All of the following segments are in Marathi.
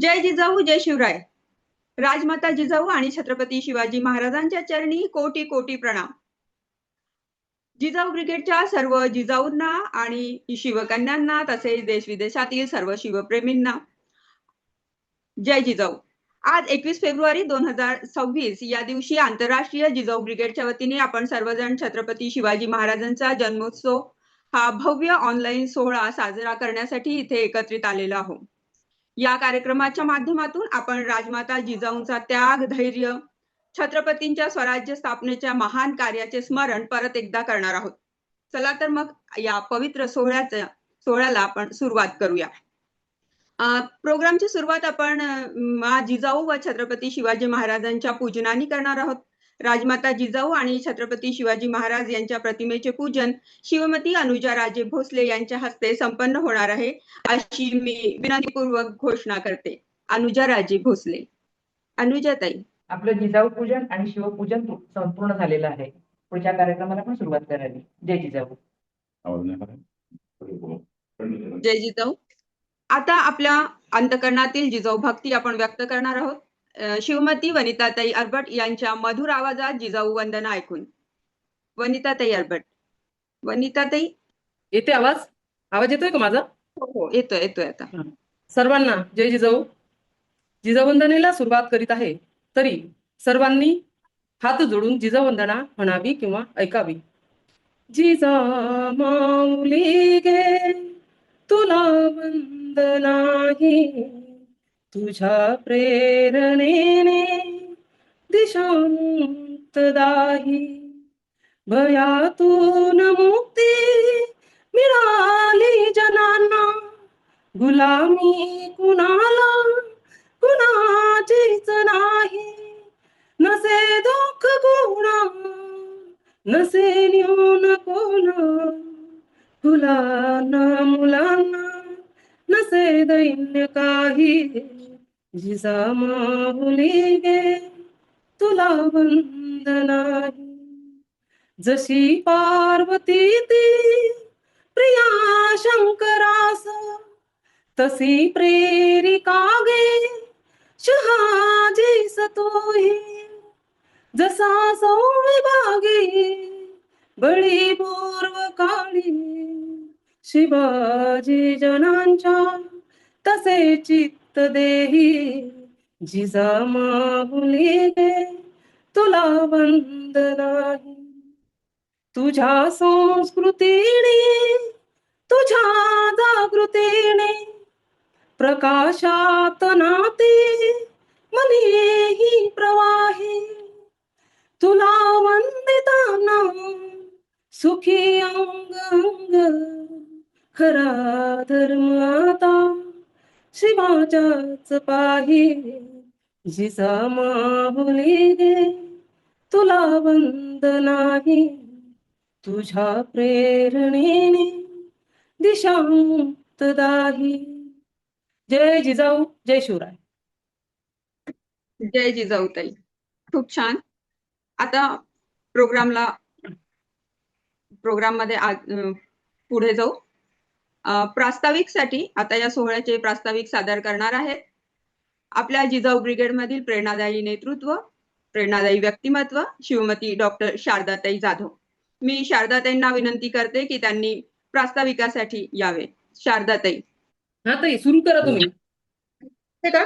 जय जिजाऊ जय शिवराय. राजमाता जिजाऊ आणि छत्रपती शिवाजी महाराजांच्या चरणी कोटी कोटी प्रणाम. जिजाऊ ब्रिगेडच्या सर्व जिजाऊंना आणि शिवकन्यांना तसेच देश विदेशातील सर्व शिवप्रेमींना जय जिजाऊ. आज 21 फेब्रुवारी 2026 या दिवशी आंतरराष्ट्रीय जिजाऊ ब्रिगेडच्या वतीने आपण सर्वजण छत्रपती शिवाजी महाराजांचा जन्मोत्सव हा भव्य ऑनलाईन सोहळा साजरा करण्यासाठी इथे एकत्रित आलेलो आहोत. या कार्यक्रमाच्या माध्यमातून आपण राजमाता जिजाऊंचा त्याग, धैर्य, छत्रपतींच्या स्वराज्य स्थापनेच्या महान कार्याचे स्मरण परत एकदा करणार आहोत. चला तर मग या पवित्र सोहळ्याला आपण सुरुवात करूया. प्रोग्रामची सुरुवात आपण जिजाऊ व छत्रपती शिवाजी महाराजांच्या पूजनाने करणार आहोत. राजमाता जिजाऊ आणि छत्रपती शिवाजी महाराज यांच्या प्रतिमेचे पूजन शिवमती अनुजा राजे भोसले यांच्या हस्ते संपन्न होणार आहे, अशी मी विनंतीपूर्वक घोषणा करते. अनुजा राजे भोसले. अनुजाताई. आपलं जिजाऊ पूजन आणि शिवपूजन संपूर्ण झालेलं आहे. पुढच्या कार्यक्रमाला पण सुरुवात करावी. जय जिजाऊ. जय जिजाऊ. आता आपल्या अंतकरणातील जिजाऊ भक्ती आपण व्यक्त करणार आहोत. शिवमती वनिताताई अरबट यांच्या मधुर आवाजात जिजाऊ वंदना ऐकून. वनिताताई अरबट. वनिताताई. येते आवाज? आवाज येतोय का माझा? हो, येतोय येतोय आता. सर्वांना जय जिजाऊ. जिजाऊ वंदनेला सुरुवात करीत आहे तरी सर्वांनी हात जोडून जिजाऊ वंदना म्हणावी किंवा ऐकावी. जिजा माऊली गे तुला वंदनाही, तुझ्या प्रेरणेने दिशा मुक्तदाही. भयातून मुक्ती मिळाली जनांना, गुलामी कुणाला कुणाचीच नाही. नसे दुःख कोणा नसे न्यून कोण, फुलांना मुलांना नसे दैन्य काही. जिजा माऊली गे तुला वंदनाही. जशी पार्वती ती प्रिया शंकरास, तशी प्रेरिका गे शहाजी सतोही. जसा सौविभागी बळी पूर्व काळी, शिवाजी जनांच्या तसे चित्त देही. जिजा माऊली गे तुला वंदनाही. तुझ्या संस्कृतीने तुझ्या जागृतीने प्रकाशात नाते मनेही प्रवाही. तुला वंदिताना सुखी अंग अंग, खरा धर्म आता शिवाच्याच पाही. जिजा माऊली गे तुला वंदनाही, तुझ्या प्रेरणेने दिशा मुक्तदाही. जय जिजाऊ जय शिवराय. जय जिजाऊ ताई. खूप छान. आता प्रोग्राम मध्ये पुढे जाऊ. प्रास्ताविक साठी आता या सोहळ्याचे प्रास्ताविक सादर करणार आहेत आपल्या जिजाऊ ब्रिगेड मधील प्रेरणादायी नेतृत्व, प्रेरणादायी व्यक्तिमत्व शिवमती डॉक्टर शारदाताई जाधव. मी शारदाताईंना विनंती करते की त्यांनी प्रास्ताविकासाठी यावे. शारदाताई. हा ताई, सुरू करा तुम्ही. का?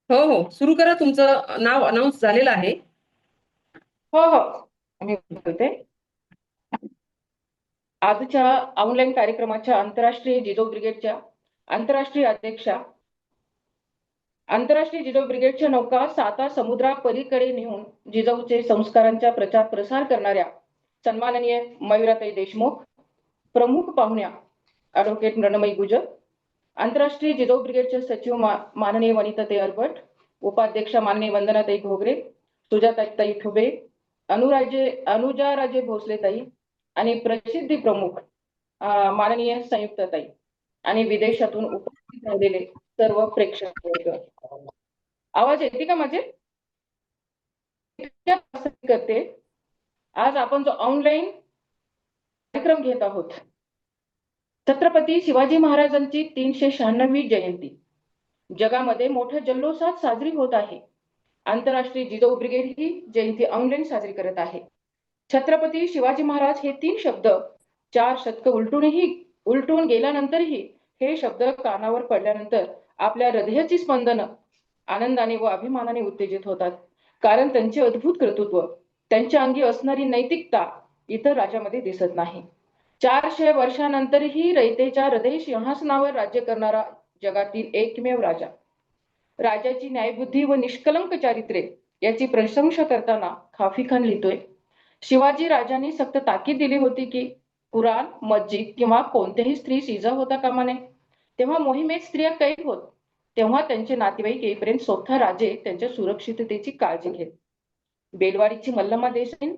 हो हो, सुरू करा. तुमचं नाव अनाऊन्स झालेलं आहे. हो हो, मी बोलते. आजच्या ऑनलाईन कार्यक्रमाच्या आंतरराष्ट्रीय जिजाऊ ब्रिगेडच्या आंतरराष्ट्रीय अध्यक्षा, आंतरराष्ट्रीय जिजाऊ ब्रिगेडच्या नौका 7 समुद्रापलीकडे नेऊन जिजाऊचे संस्कारांचा प्रचार प्रसार करणाऱ्या सन्माननीय मयुराताई देशमुख, प्रमुख पाहुण्या ॲडव्होकेट मृण्मयी गुजर, आंतरराष्ट्रीय जिजाऊ ब्रिगेडचे सचिव माननीय वनिताताई अरबट, उपाध्यक्षा माननीय वंदनाताई घोगरे, सुजाताताई ठुबे, अनुजा राजे भोसले ताई आणि प्रसिद्धी प्रमुख माननीय संयुक्ताताई आणि विदेशातून उपस्थित राहिलेले सर्व प्रेक्षक वर्ग. आवाज येते का माझे? करते. आज आपण जो ऑनलाईन कार्यक्रम घेत आहोत, छत्रपती शिवाजी महाराजांची 396वी जयंती जगामध्ये मोठ्या जल्लोषात साजरी होत आहे. आंतरराष्ट्रीय जिजाऊ ब्रिगेड ही जयंती ऑनलाईन साजरी करत आहे. छत्रपती शिवाजी महाराज हे 3 शब्द 4 शतक उलटून गेल्यानंतरही हे शब्द कानावर पडल्यानंतर आपल्या हृदयाची स्पंदनं आनंदाने व अभिमानाने उत्तेजित होतात. कारण त्यांचे अद्भुत कर्तृत्व, त्यांच्या अंगी असणारी नैतिकता इतर राज्यामध्ये दिसत नाही. 400 वर्षानंतरही रयतेच्या हृदय सिंहासनावर राज्य करणारा जगातील एकमेव राजा. राजाची न्यायबुद्धी व निष्कलंक चारित्र्य याची प्रशंसा करताना खाफी खान लिहितोय, शिवाजी राजांनी सक्त ताकीद दिली होती की कुराण, मस्जिद किंवा कोणत्याही स्त्रीस इजा होता कामा नये. तेव्हा मोहिमेत स्त्रिया कैद होत, तेव्हा त्यांचे नातेवाईक येईपर्यंत स्वतः राजे त्यांच्या सुरक्षिततेची काळजी घेत. बेलवाडीची मल्लम्मा देसाई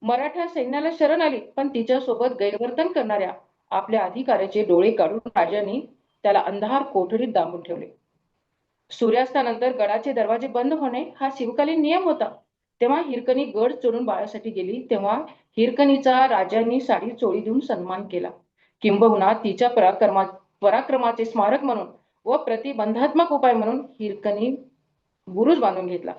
मराठा सैन्याला शरण आली, पण तिच्यासोबत गैरवर्तन करणाऱ्या आपल्या अधिकाऱ्याचे डोळे काढून राजांनी त्याला अंधार कोठडीत डांबून ठेवले. सूर्यास्तानंतर गडाचे दरवाजे बंद होणे हा शिवकालीन नियम होता. तेव्हा हिरकणी गड चढून बाळासाठी गेली, तेव्हा हिरकणीचा राजांनी साडी चोळी देऊन सन्मान केला. किंबहुना तिच्या पराक्रमाचे स्मारक म्हणून व प्रतिबंधात्मक उपाय म्हणून हिरकणी बुरुज बांधून घेतला.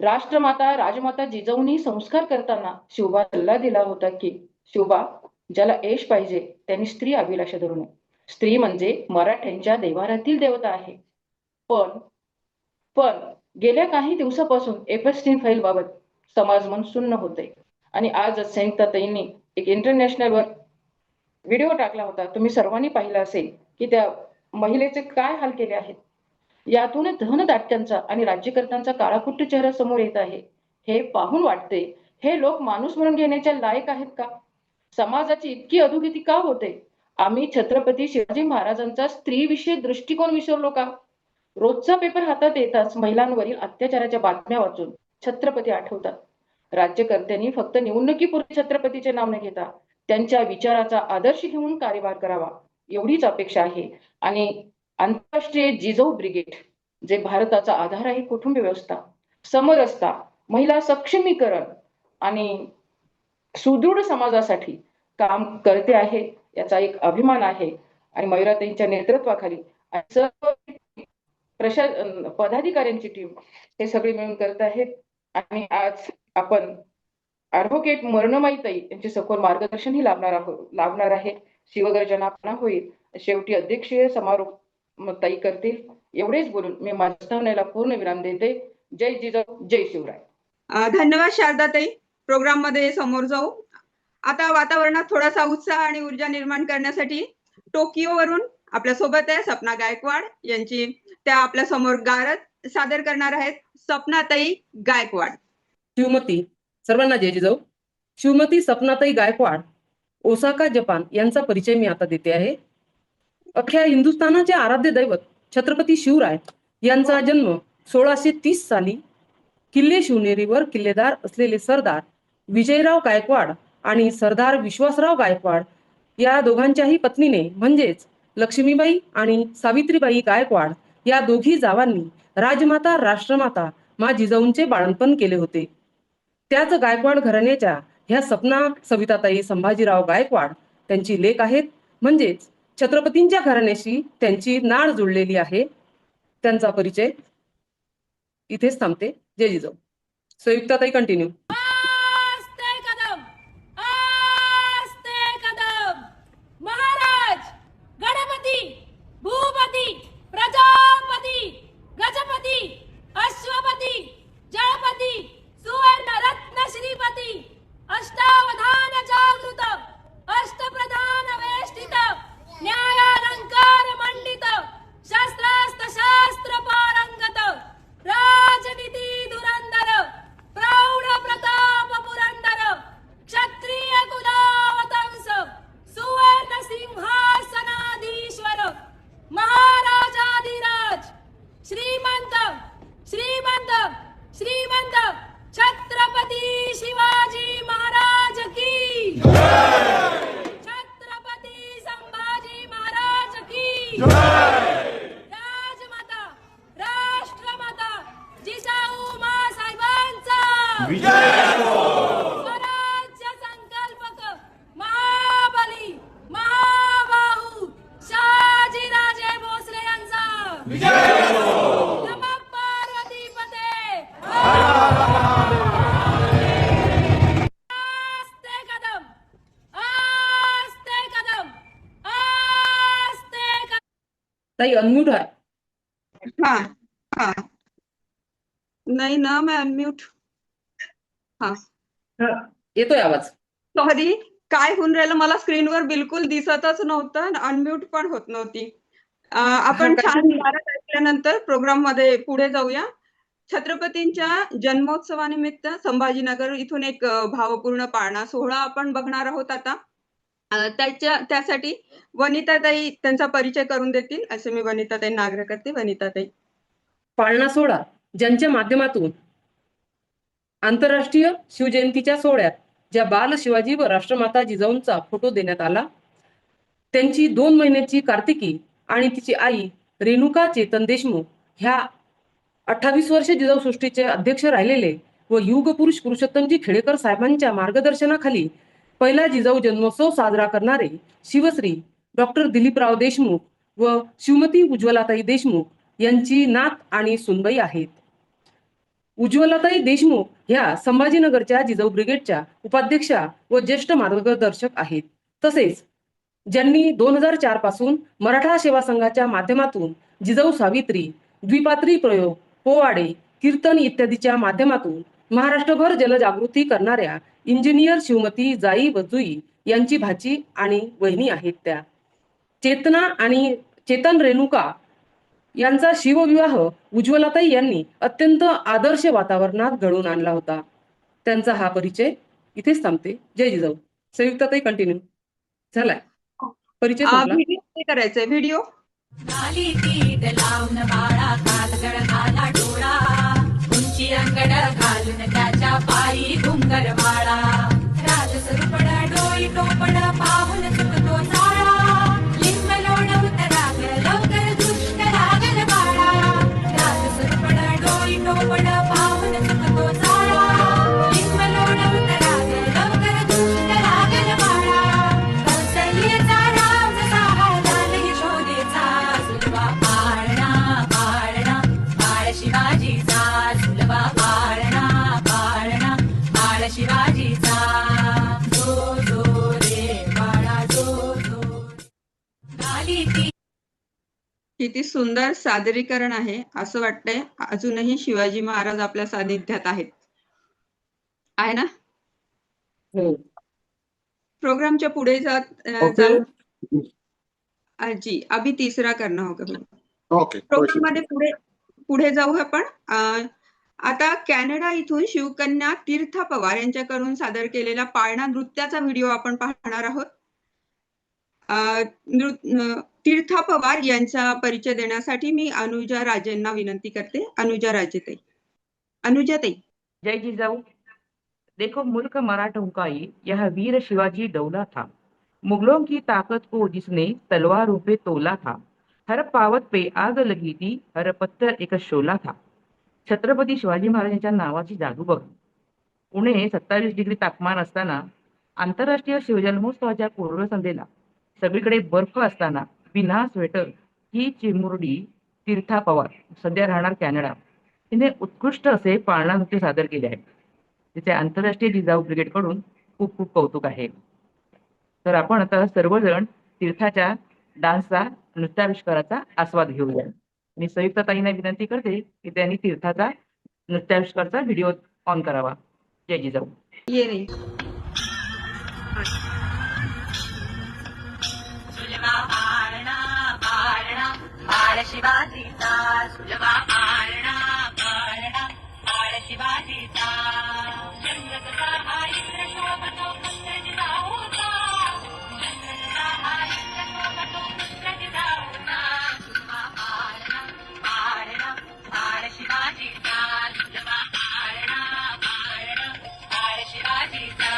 राष्ट्रमाता राजमाता जिजाऊंनी संस्कार करताना शिवबा सल्ला दिला होता की शिवबा, ज्याला ऐश पाहिजे त्यांनी स्त्री अभिलाषा धरू नये. स्त्री म्हणजे मराठ्यांच्या देवारातील देवता आहे. पण गेल्या काही दिवसापासून एपस्टीन फाईल बाबत समाजमन सुन्न होते आणि आज संयुक्ताताईंनी एक इंटरनॅशनलवर व्हिडिओ टाकला होता. तुम्ही सर्वांनी पाहिला असेल की त्या महिलेचे काय हाल केले आहेत. यातून धनदाट्यांचा आणि राज्यकर्त्यांचा काळाकुट्ट चेहरा समोर येत आहे. हे पाहून वाटते, हे लोक माणूस म्हणून घेण्याच्या लायक आहेत का? समाजाची इतकी अधोगती का होते? आम्ही छत्रपती शिवाजी महाराजांचा स्त्रीविषयी दृष्टिकोन विसरलो का? रोजचा पेपर हातात येताच महिलांवरील अत्याचाराच्या बातम्या वाचून छत्रपती आठवतात. राज्यकर्त्यांनी फक्त निवडणुकीपुरते छत्रपतीचे नाव न घेता त्यांच्या विचाराचा आदर्श घेऊन कार्यभार करावा एवढीच अपेक्षा आहे. आणि आंतरराष्ट्रीय जिजाऊ ब्रिगेड जे भारताचा आधार आहे, कुटुंब व्यवस्था, समरसता, महिला सक्षमीकरण आणि सुदृढ समाजासाठी काम करते आहे, याचा एक अभिमान आहे. आणि मयुराताईंच्या नेतृत्वाखाली सर्व पदाधिकाऱ्यांची टीम हे सगळे मिळून करत आहेत. आणि आज आपण ॲडव्होकेट मरणमाईताई यांचे सखोल मार्गदर्शनही लाभणार आहे. शिवगर्जना होईल. शेवटी अध्यक्षीय समारोप ताई करतील. एवढेच बोलून मी माझ्या प्रस्तावनेला पूर्ण विराम देते. जय जिजाऊ, जय शिवराय. धन्यवाद शारदाताई. प्रोग्राम मध्ये समोर जाऊ. आता वातावरणात थोडासा उत्साह आणि ऊर्जा निर्माण करण्यासाठी टोकियोवरून आपल्या सोबत आहे सपना गायकवाड यांची. त्या आपल्या समोर गारद सादर करणार आहेत. सपनाताई गायकवाड. शिवमती, सर्वांना जय जिजाऊ. शिवमती सपनाताई गायकवाड, ओसाका, जपान यांचा परिचय मी आता देते आहे. अख्ख्या हिंदुस्थानाचे आराध्य दैवत छत्रपती शिवराय यांचा जन्म 1630 साली किल्ले शिवनेरीवर किल्लेदार असलेले सरदार विजयराव गायकवाड आणि सरदार विश्वासराव गायकवाड या दोघांच्याही पत्नीने म्हणजेच लक्ष्मीबाई आणि सावित्रीबाई गायकवाड या दोघी जावांनी राजमाता राष्ट्रमाता मा जिजाऊंचे बाळंतपण केले होते. त्याच गायकवाड घराण्याच्या ह्या सपना सविताताई संभाजीराव गायकवाड त्यांची लेक आहेत. म्हणजेच छत्रपतींच्या घराण्याशी त्यांची नाळ जुळलेली आहे. त्यांचा परिचय इथेच थांबते. जय जिजाऊ. संयुक्ताताई कंटिन्यू. महाराज, गणपती, भूपती, प्रजापती, गजपती, अश्वपती, जळपती, सुवर्ण रत्न श्रीपती, अष्टावधान जागृत, अष्टप्रधान वेष्टित, न्यायालंकार मंडित, शस्त्रास्त्र शास्त्र पारंगत, राजनीती धुरंधर, प्रौढ प्रताप पुरंदर, क्षत्रिय कुलावतंस, सुवर्ण सिंहासनाधीश्वर, महाराजाधिराज, श्रीमंत श्रीमंत श्रीमंत छत्रपती शिवाजी महाराज की जय. छत्रपती संभाजी महाराज की जय. राजमाता राष्ट्रमाता जिजाऊ माँसाहेबांचा स्वराज्य संकल्पक महाबली महाबाहू शहाजीराजे भोसले यांचा ताई अनम्यूट आहे. हा हा नाही ना, मैं अनम्यूट. हा हा, येतोय आवाज. सॉरी, काय होऊन राहिलं, मला स्क्रीनवर बिलकुल दिसतच नव्हतं, अनम्यूट पण होत नव्हती. आपण छान काहीतरी भारत ऐकल्यानंतर प्रोग्राम मध्ये पुढे जाऊया. छत्रपतींच्या जन्मोत्सवानिमित्त संभाजीनगर इथून एक भावपूर्ण पाळणा सोहळा आपण बघणार आहोत आता. त्यासाठी वनिताताई त्यांचा परिचय करून देतील, असे मी वनिताताईंना आग्रह करते. वनिताताई. पाळणा सोहळा ज्यांच्या माध्यमातून आंतरराष्ट्रीय शिवजयंतीच्या सोहळ्यात ज्या बाल शिवाजी व राष्ट्रमाता जिजाऊंचा फोटो देण्यात आला, त्यांची 2 महिन्याची कार्तिकी आणि तिची आई रेणुका चेतन देशमुख ह्या 28 वर्ष जिजाऊ सृष्टीचे अध्यक्ष राहिलेले व युगपुरुष पुरुषोत्तमजी खेडेकर साहेबांच्या मार्गदर्शनाखाली पहिला जिजाऊ जन्मोत्सव साजरा करणारे शिवश्री डॉक्टर दिलीपराव देशमुख व शिवमती उज्ज्वलाताई देशमुख यांची नात आणि सुनबाई आहेत. उज्ज्वलाताई देशमुख ह्या संभाजीनगरच्या जिजाऊ ब्रिगेडच्या उपाध्यक्षा व ज्येष्ठ मार्गदर्शक आहेत. तसेच ज्यांनी 2004 पासून मराठा सेवा संघाच्या माध्यमातून जिजाऊ सावित्री, द्विपात्री प्रयोग, पोवाडे, कीर्तन इत्यादीच्या माध्यमातून महाराष्ट्रभर जनजागृती करणाऱ्या इंजिनियर शिवमती जाई व जुई यांची भाची आणि वहिनी आहेत. त्या चेतना आणि चेतन रेणुका यांचा शिवविवाह उज्ज्वलाताई यांनी अत्यंत आदर्श वातावरणात घडवून आणला होता. त्यांचा हा परिचय इथेच थांबते. जय जिजाऊ. संयुक्ताताई कंटिन्यू. झालाय परिचय संपला. व्हिडिओ प्ले करायचंय. व्हिडिओ. आली तीट लावून बाळा कालगड घाला डोळा, उंची अंगड घालून त्याच्या पायी घुंगर माळा, राजसरुपड डोई टोपड पाहून चुकतो चाळा, लिंब लोणवत राग लवकर दुष्ट लागल बाळा, राजसरुपड डोई टोपड पाहून चुकतो चाळा, लिंब लोणवत राग लवकर दुष्ट लागल बाळा, कौसल्यचा राम जसा झाला यशोदेचा, सुलभा पाळणा पाळणा बाळ शिवाजीचा, सुलभा पाळणा पाळणा बाळ शिवाजीचा, जो जो रे बाळा जो जो. आली ती किती सुंदर सादरीकरण आहे. असं वाटतंय अजूनही शिवाजी महाराज आपल्या सानिध्यात आहेत. आहे ना? हो. प्रोग्रामच्या पुढे जाऊ. जी अभी तीसरा करना होगा. ओके. प्रोग्राम मध्ये पुढे जाऊ आपण. आता कॅनडा इथून शिवकन्या तीर्थ पवार यांच्याकडून सादर केलेला पाळणा नृत्याचा व्हिडिओ आपण पाहणार आहोत. तीर्थ पवार यांचा परिचय देण्यासाठी मी अनुजा राजेंना विनंती करते. अनुजा राजेताई. अनुजाताई. जय जिजाऊ. देखो मुल्क मराठों का यह वीर शिवाजी डौला था, मुगलों की ताकत को जिसने तलवारों पे तोला था, हर पावत पे आग लगी थी, हर पत्थर एक शोला था. छत्रपती शिवाजी महाराजांच्या नावाची जादू बघ. उणे 27 डिग्री तापमान असताना, आंतरराष्ट्रीय शिवजन्मोत्सवाच्या पूर्वसंध्येला सगळीकडे बर्फ असताना बिना स्वेटर ही चिमुरडी तीर्था पवार, सध्या राहणार कॅनडा, तिने उत्कृष्ट असे पाळणा नृत्य सादर केले आहे. तिचे आंतरराष्ट्रीय जिजाऊ ब्रिगेडकडून खूप खूप कौतुक आहे. तर आपण आता सर्वजण तीर्थाच्या डान्सचा, नृत्याविष्काराचा आस्वाद घेऊया. मी संयुक्ताताईंना विनंती करते की त्यांनी तीर्थाचा नृत्याविष्काराचा व्हिडिओ ऑन करावा. जय जिजाऊ. ये रे. सुलभा पाळणा पाळणा बाळ शिवाजीचा, सुलभा पाळणा पाळणा बाळ शिवाजीचा, चंद्रचा हा इंद्र शोभतो पुत्र जिजाऊचा, चंद्रचा हा इंद्र शोभतो पुत्र जिजाऊचा, सुलभा पाळणा पाळणा बाळ शिवाजीचा, सुलभा पाळणा पाळणा बाळ शिवाजीचा.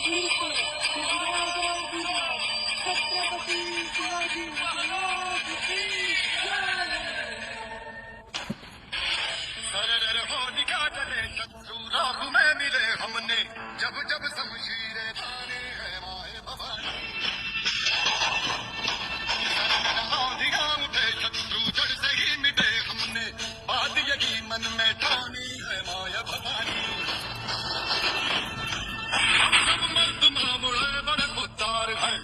सरर हो निकाले शत्रु राह में मिले हमने जब जब शमशीरें ताने हैं माए भवानी आंधियां उठे शत्रु जड़ से ही मिटे हमने बात यही मन में ठानी है माया भवानी हम सब मर्द मामुड़े बड़े खुद्दार हैं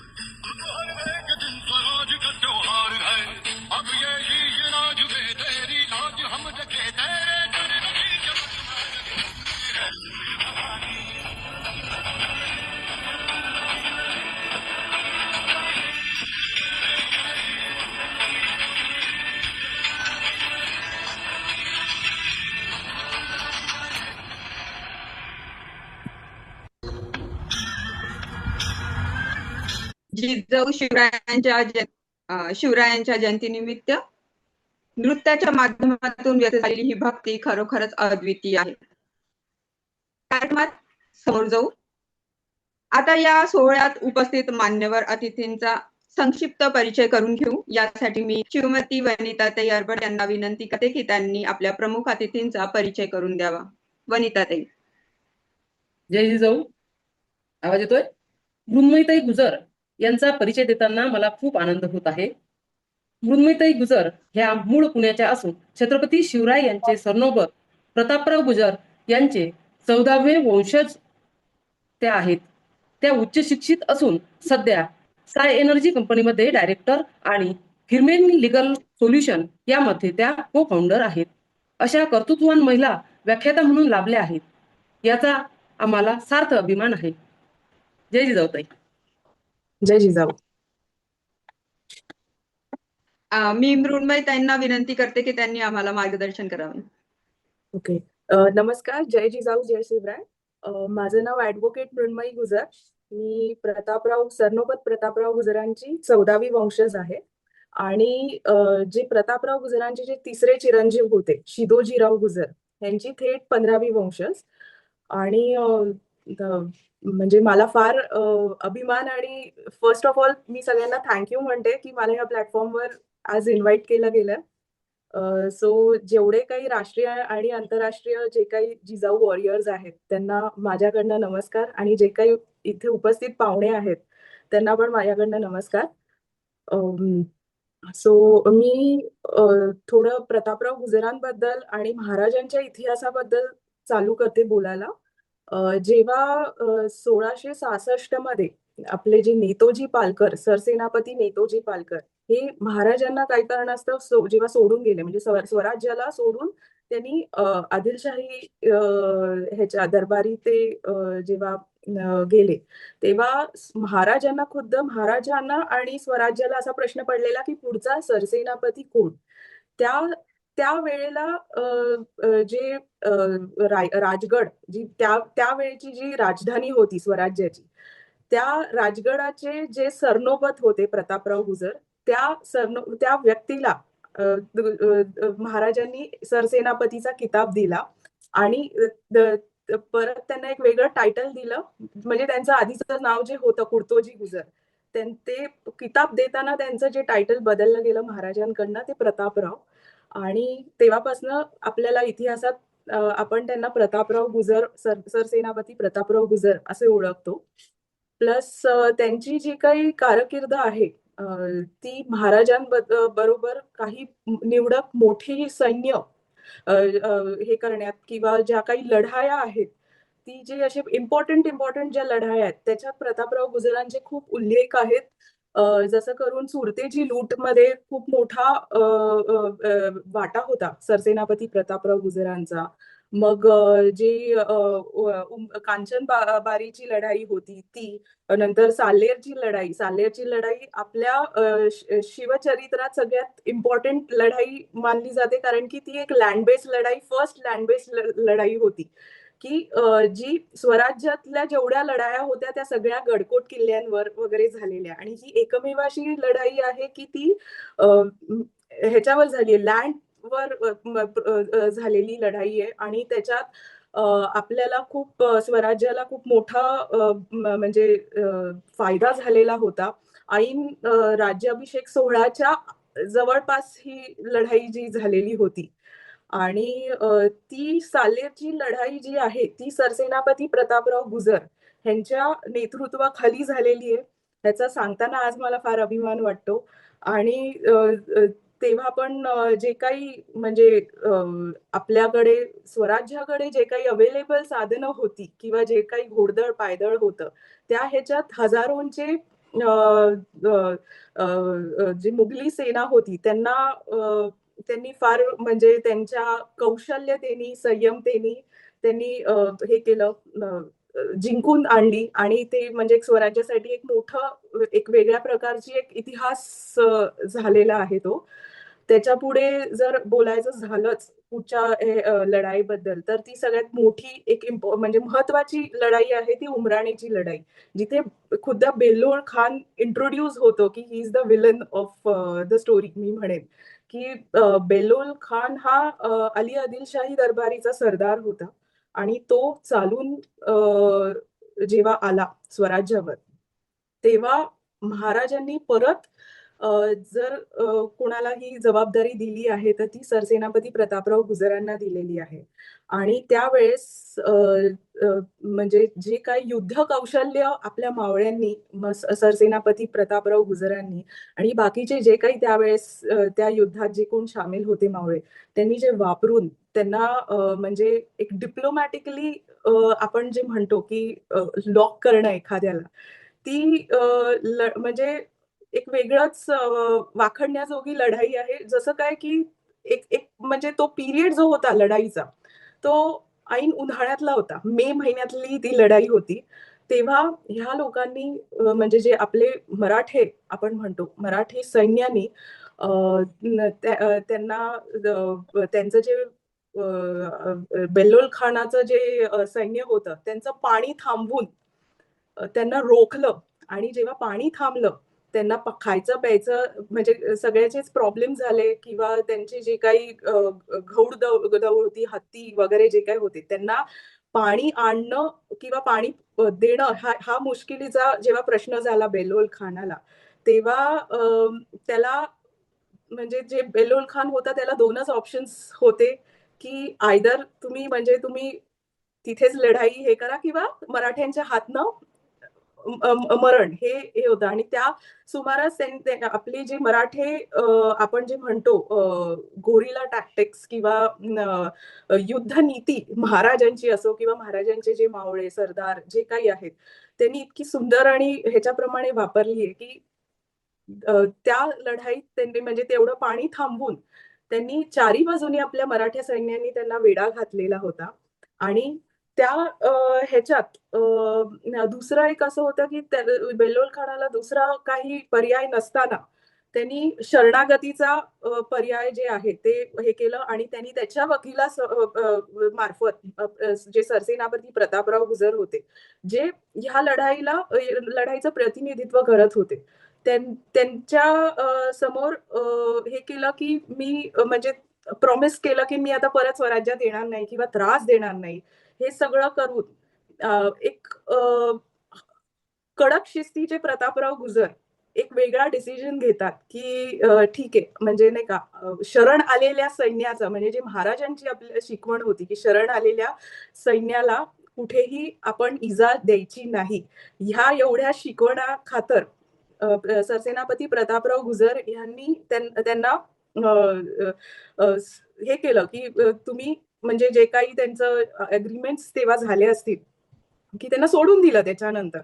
हर एक दिन स्वराज का त्योहार है अब ये शीश नाज में तेरी लाज हम रखे तेरे डर नहीं जिजाऊ शिवरायांच्या जयंतीनिमित्त नृत्याच्या माध्यमातून व्यक्त झालेली ही भक्ती खरोखरच अद्वितीय आहे. कार्यक्रमात समोर जाऊ. आता या सोहळ्यात उपस्थित मान्यवर अतिथींचा संक्षिप्त परिचय करून घेऊ. यासाठी मी श्रीमती वनिताताई अरबड यांना विनंती करते की त्यांनी आपल्या प्रमुख अतिथींचा परिचय करून द्यावा. वनिताताई. जय जिजाऊ. आवाज येतोय? मृण्मयीताई गुजर यांचा परिचय देताना मला खूप आनंद होत आहे. मृण्मयीताई गुजर ह्या मूळ पुण्याच्या असून छत्रपती शिवराय यांचे सरनोबत प्रतापराव गुजर यांचे 14वे वंशज त्या आहेत. त्या उच्च शिक्षित असून सध्या साय एनर्जी कंपनीमध्ये डायरेक्टर आणि हिरमेन लिगल सोल्युशन यामध्ये त्या को फाउंडर आहेत. अशा कर्तृत्ववान महिला व्याख्याता म्हणून लाभल्या आहेत. याचा आम्हाला सार्थ अभिमान आहे. जय जिजाऊताई. जय जिजाऊ. मी मृण्मयीताईंना विनंती करते की त्यांनी आम्हाला मार्गदर्शन करावे. ओके. नमस्कार. जय जिजाऊ, जय शिवराय. माझं नाव ऍडव्होकेट मृण्मयी गुजर. मी सरनोबत प्रतापराव गुजरांची 14वी वंशज आहे. आणि जे प्रतापराव गुजरांचे जे तिसरे चिरंजीव होते शिदोजीराव गुजर यांची थेट 15वी वंशज. आणि म्हणजे मला फार अभिमान आणि फर्स्ट ऑफ ऑल मी सगळ्यांना थँक्यू म्हणते की मला या प्लॅटफॉर्मवर आज इन्व्हाइट केलं गेलं. सो जेवढे काही राष्ट्रीय आणि आंतरराष्ट्रीय जे काही जिजाऊ वॉरियर्स आहेत त्यांना माझ्याकडनं नमस्कार, आणि जे काही इथे उपस्थित पाहुणे आहेत त्यांना पण माझ्याकडनं नमस्कार. सो मी थोडं प्रतापराव गुजरांबद्दल आणि महाराजांच्या इतिहासाबद्दल चालू करते बोलायला. जेव्हा 1666 मध्ये आपले जे नेतोजी पालकर, सरसेनापती नेतोजी पालकर हे महाराजांना काही कारणास्तव जेव्हा सोडून गेले, म्हणजे स्वराज्याला सोडून त्यांनी आदिलशाही ह्याच्या दरबारी ते जेव्हा गेले, तेव्हा खुद्द महाराजांना आणि स्वराज्याला असा प्रश्न पडलेला की पुढचा सरसेनापती कोण. त्या वेळेला जे राजगड जी त्यावेळेची जी राजधानी होती स्वराज्याची, त्या राजगडाचे जे सरनोबत होते प्रतापराव गुजर, त्या व्यक्तीला महाराजांनी सरसेनापतीचा किताब दिला. आणि परत त्यांना एक वेगळं टायटल दिलं, म्हणजे त्यांचं आधीचं नाव जे होतं कुर्तोजी गुजर, ते किताब देताना त्यांचं जे टायटल बदललं गेलं महाराजांकडनं ते प्रतापराव. आणि तेव्हापासून आपल्याला इतिहासात आपण त्यांना प्रतापराव गुजर, सरसेनापती प्रतापराव गुजर असे ओळखतो. प्लस त्यांची जी काही कारकीर्द आहे ती महाराजांबरोबर काही निवडक मोठी सैन्य हे करण्यात किंवा ज्या काही लढाया आहेत, ती जे असे इम्पॉर्टंट ज्या लढाया आहेत त्याच्यात प्रतापराव गुजरांचे खूप उल्लेख आहेत. जसं करून सुरतेची लूट मध्ये खूप मोठा वाटा होता सरसेनापती प्रतापराव गुजरांचा. मग जी कांचन बारीची लढाई होती ती, नंतर साल्हेरची लढाई आपल्या शिवचरित्रात सगळ्यात इम्पॉर्टंट लढाई मानली जाते, कारण की ती एक लँड बेस्ड लढाई, फर्स्ट लँड बेस्ड लढाई होती की जी स्वराज्यातल्या जेवढ्या लढाया होत्या त्या सगळ्या गडकोट किल्ल्यांवर वगैरे झालेल्या. आणि ही एकमेव अशी लढाई आहे की ती ह्याच्यावर झाली, लँड वर झालेली लढाई आहे. आणि त्याच्यात आपल्याला खूप स्वराज्याला खूप मोठा म्हणजे फायदा झालेला होता. ऐन राज्याभिषेक सोहळ्याच्या जवळपास ही लढाई जी झालेली होती आणि ती सालेरची लढाई जी आहे ती सरसेनापती प्रतापराव गुजर ह्यांच्या नेतृत्वाखाली झालेली आहे. ह्याचा सांगताना आज मला फार अभिमान वाटतो आणि तेव्हा पण जे काही म्हणजे आपल्याकडे स्वराज्याकडे जे काही अवेलेबल साधनं होती किंवा जे काही घोडदळ पायदळ होतं त्या ह्याच्यात हजारोंचे जी मुघली सेना होती त्यांनी फार म्हणजे त्यांच्या कौशल्यतेनी संयमतेनी त्यांनी हे केलं, जिंकून आणली आणि ते म्हणजे एक स्वराज्यासाठी एक मोठं एक वेगळ्या प्रकारची एक इतिहास झालेला आहे तो. त्याच्या पुढे जर बोलायचं झालंच पुढच्या लढाईबद्दल तर ती सगळ्यात मोठी एक म्हणजे महत्वाची लढाई आहे ती उमराणीची लढाई, जिथे खुद्द बेल्लोळ खान इंट्रोड्यूस होतो की he is the villain of the story. मी म्हणेन की बेल्लोळ खान हा अली आदिलशाही दरबारीचा सरदार होता आणि तो चालून जेव्हा आला स्वराज्यावर तेव्हा महाराजांनी परत जर कोणाला ही जबाबदारी दिली आहे तर ती सरसेनापती प्रतापराव गुजरांना दिलेली आहे आणि त्यावेळेस म्हणजे जे काही युद्ध कौशल्य आपल्या मावळ्यांनी सरसेनापती प्रतापराव गुजरांनी आणि बाकीचे जे काही त्यावेळेस त्या युद्धात जे कोण सामील होते मावळे त्यांनी जे वापरून त्यांना म्हणजे एक डिप्लोमॅटिकली आपण जे म्हणतो की लॉक करणं एखाद्याला ती म्हणजे एक वेगळंच वाखणण्याजोगी लढाई आहे. जसं काय की एक एक म्हणजे तो पिरियड जो होता लढाईचा तो ऐन उन्हाळ्यातला होता. मे महिन्यातली ती लढाई होती. तेव्हा ह्या लोकांनी म्हणजे जे आपले मराठे आपण म्हणतो मराठी सैन्यानी त्यांना त्यांचं जे बेल्लोळ खानाचं जे सैन्य होतं त्यांचं पाणी थांबवून त्यांना रोखलं आणि जेव्हा पाणी थांबलं त्यांना खायचं प्यायचं म्हणजे सगळ्याचेच प्रॉब्लेम झाले किंवा त्यांची जे काही घौड दौड होती हत्ती वगैरे जे काही होते त्यांना पाणी आणणं किंवा पाणी देणं हा मुश्किलीचा जेव्हा प्रश्न झाला बेल्लोळ खानाला तेव्हा त्याला म्हणजे जे बेल्लोळ खान होता त्याला दोनच ऑप्शन्स होते की आयदर तुम्ही तिथेच लढाई हे करा किंवा मराठ्यांच्या हातनं मरण हे होतं आणि त्या सुमारास आपली जी मराठे आपण जे म्हणतो गोरिला टॅक्टिक्स किंवा युद्ध नीती महाराजांची असो किंवा महाराजांचे जे मावळे सरदार जे काही आहेत त्यांनी इतकी सुंदर आणि ह्याच्याप्रमाणे वापरली आहे की त्या लढाईत त्यांनी म्हणजे तेवढं पाणी थांबवून त्यांनी चारी बाजूनी आपल्या मराठा सैन्याने त्यांना वेढा घातलेला होता आणि त्या ह्याच्यात दुसरं एक असं होतं की बेल्लोळ खानाला दुसरा काही पर्याय नसताना त्यांनी शरणागतीचा पर्याय जे आहे ते हे केलं आणि त्यांनी त्याच्या वकिला मार्फत जे सरसेनापती प्रतापराव गुजर होते जे ह्या लढाईचं प्रतिनिधित्व करत होते त्यांच्या समोर हे केलं की मी म्हणजे प्रॉमिस केलं की मी आता परत स्वराज्यात येणार नाही किंवा त्रास देणार नाही. हे सगळं करून एक कडक शिस्तीचे प्रतापराव गुजर एक वेगळा डिसिजन घेतात की ठीक आहे म्हणजे नाही का शरण आलेल्या सैन्याचं म्हणजे जे महाराजांची आपली शिकवण होती की शरण आलेल्या सैन्याला कुठेही आपण इजा द्यायची नाही. ह्या एवढ्या शिकवणा खातर सरसेनापती प्रतापराव गुजर यांनी त्यांना हे केलं की तुम्ही म्हणजे जे काही त्यांचं अग्रीमेंट्स तेव्हा झाले असतील की त्यांना सोडून दिलं त्याच्यानंतर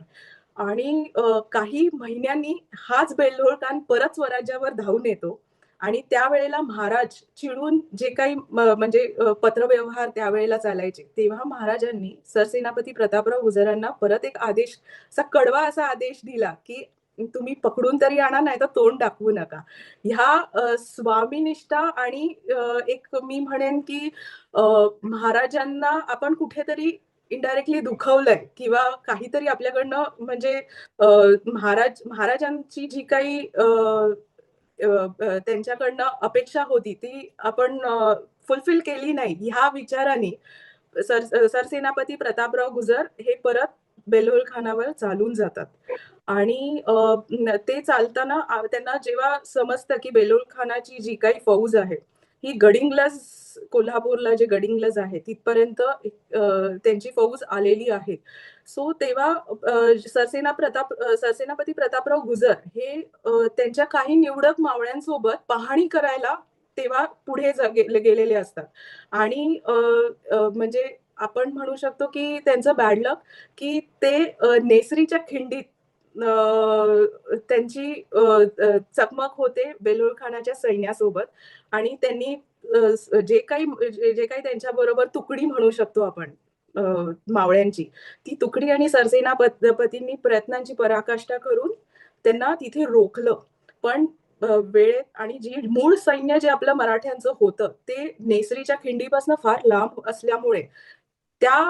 आणि काही महिन्यांनी हाच बेल्लोळ खान परत स्वराज्यावर धावून येतो आणि त्यावेळेला महाराज चिडून जे काही म्हणजे पत्रव्यवहार त्यावेळेला चालायचे तेव्हा महाराजांनी सरसेनापती प्रतापराव गुजरांना परत एक आदेश असा कडवा असा आदेश दिला की तुम्ही पकडून तरी आणा नाही तर तोंड दाखवू नका. ह्या स्वामीनिष्ठा आणि एक मी म्हणेन की महाराजांना आपण कुठेतरी इनडायरेक्टली दुखवलंय किंवा काहीतरी आपल्याकडनं म्हणजे महाराजांची जी काही त्यांच्याकडनं अपेक्षा होती ती आपण फुलफिल केली नाही ह्या विचाराने सरसेनापती प्रतापराव गुजर हे परत बेलोल खानावर चालून जातात आणि ते चालताना त्यांना जेव्हा समजतं की बेलोल खानाची जी काही फौज आहे ही गडिंग्लज, कोल्हापूरला जे गडिंग्लज आहे तिथपर्यंत त्यांची फौज आलेली आहे. सो तेव्हा सरसेनापती प्रतापराव गुजर हे त्यांच्या काही निवडक मावळ्यांसोबत पाहणी करायला तेव्हा पुढे गेलेले असतात आणि म्हणजे आपण म्हणू शकतो की त्यांचं बॅड लक की ते नेसरीच्या खिंडीत त्यांची चकमक होते बेलोल खानाच्या सैन्यासोबत आणि त्यांनी जे काही त्यांच्या बरोबर तुकडी म्हणू शकतो आपण मावळ्यांची, ती तुकडी आणि सरसेनापतींनी प्रयत्नांची पराकाष्ठा करून त्यांना तिथे रोखलं. पण वेळेत आणि जी मूळ सैन्य जे आपलं मराठ्यांचं होतं ते नेसरीच्या खिंडीपासून फार लांब असल्यामुळे त्या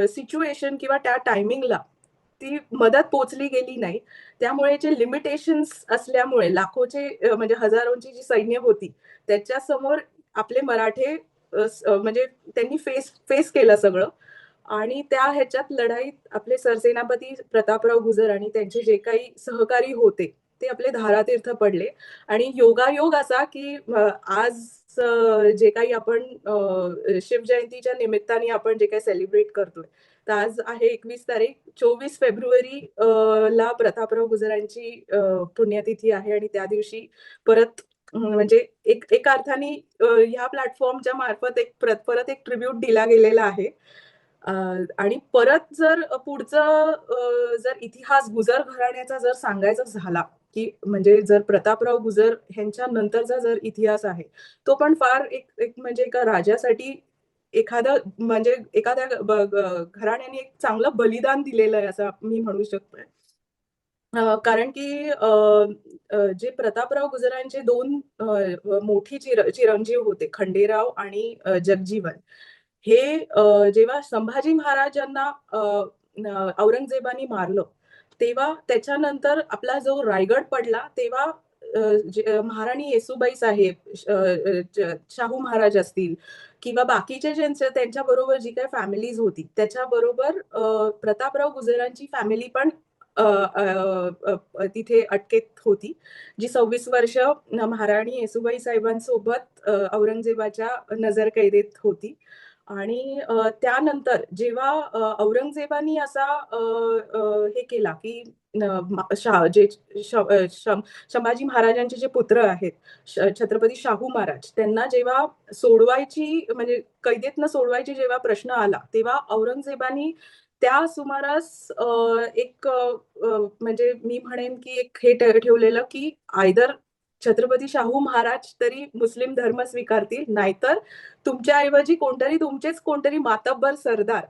सिच्युएशन किंवा त्या टायमिंगला ती मदत पोचली गेली नाही. त्यामुळे जे लिमिटेशन्स असल्यामुळे लाखोचे म्हणजे हजारोंची जी सैन्य होती त्याच्यासमोर आपले मराठे म्हणजे त्यांनी फेस केलं सगळं आणि त्या ह्याच्यात लढाईत आपले सरसेनापती प्रतापराव गुजर आणि त्यांचे जे काही सहकारी होते ते आपले धारातीर्थ पडले आणि योगायोग असा की आज जे काही आपण शिवजयंतीच्या निमित्ताने आपण जे काही सेलिब्रेट करतोय तर आज आहे 21 तारीख, 24 फेब्रुवारी ला प्रतापराव गुजरांची पुण्यतिथी आहे आणि त्या दिवशी परत म्हणजे एका अर्थाने ह्या प्लॅटफॉर्मच्या मार्फत परत एक ट्रिब्यूट दिला गेलेला आहे आणि परत जर पुढचं जर इतिहास गुजर घराण्याचा जर सांगायचा झाला की म्हणजे जर प्रतापराव गुजर ह्यांच्या नंतरचा जर इतिहास आहे तो पण फार एक म्हणजे एका राजासाठी एखाद्या घराण्याने एक चांगलं बलिदान दिलेलं आहे असं मी म्हणू शकतोय. कारण की जे प्रतापराव गुजरांचे दोन मोठी चिरंजीव होते खंडेराव आणि जगजीवन हे जेव्हा संभाजी महाराजांना औरंगजेबाने मारलं तेव्हा त्याच्यानंतर आपला जो रायगड पडला तेव्हा महाराणी येसूबाई साहेब, शाहू महाराज असतील किंवा बाकीचे त्यांच्या बरोबर जी काही फॅमिलीज होती त्याच्याबरोबर प्रतापराव गुजरांची फॅमिली पण तिथे अटकेत होती जी 26 वर्ष महाराणी येसूबाई साहेबांसोबत औरंगजेबाच्या नजरकैदेत होती आणि त्यानंतर जेव्हा औरंगजेबानी असा हे केला की संभाजी महाराजांचे जे पुत्र आहेत छत्रपती शाहू महाराज त्यांना जेव्हा सोडवायची म्हणजे कैदेतनं सोडवायची जेव्हा प्रश्न आला तेव्हा औरंगजेबानी त्या सुमारास एक म्हणजे मी म्हणेन की एक हे ठेवलेलं की आयदर छत्रपती शाहू महाराज तरी मुस्लिम धर्म स्वीकारतील नाहीतर तुमच्याऐवजी तुमचेच कोणतरी मातब्बर सरदार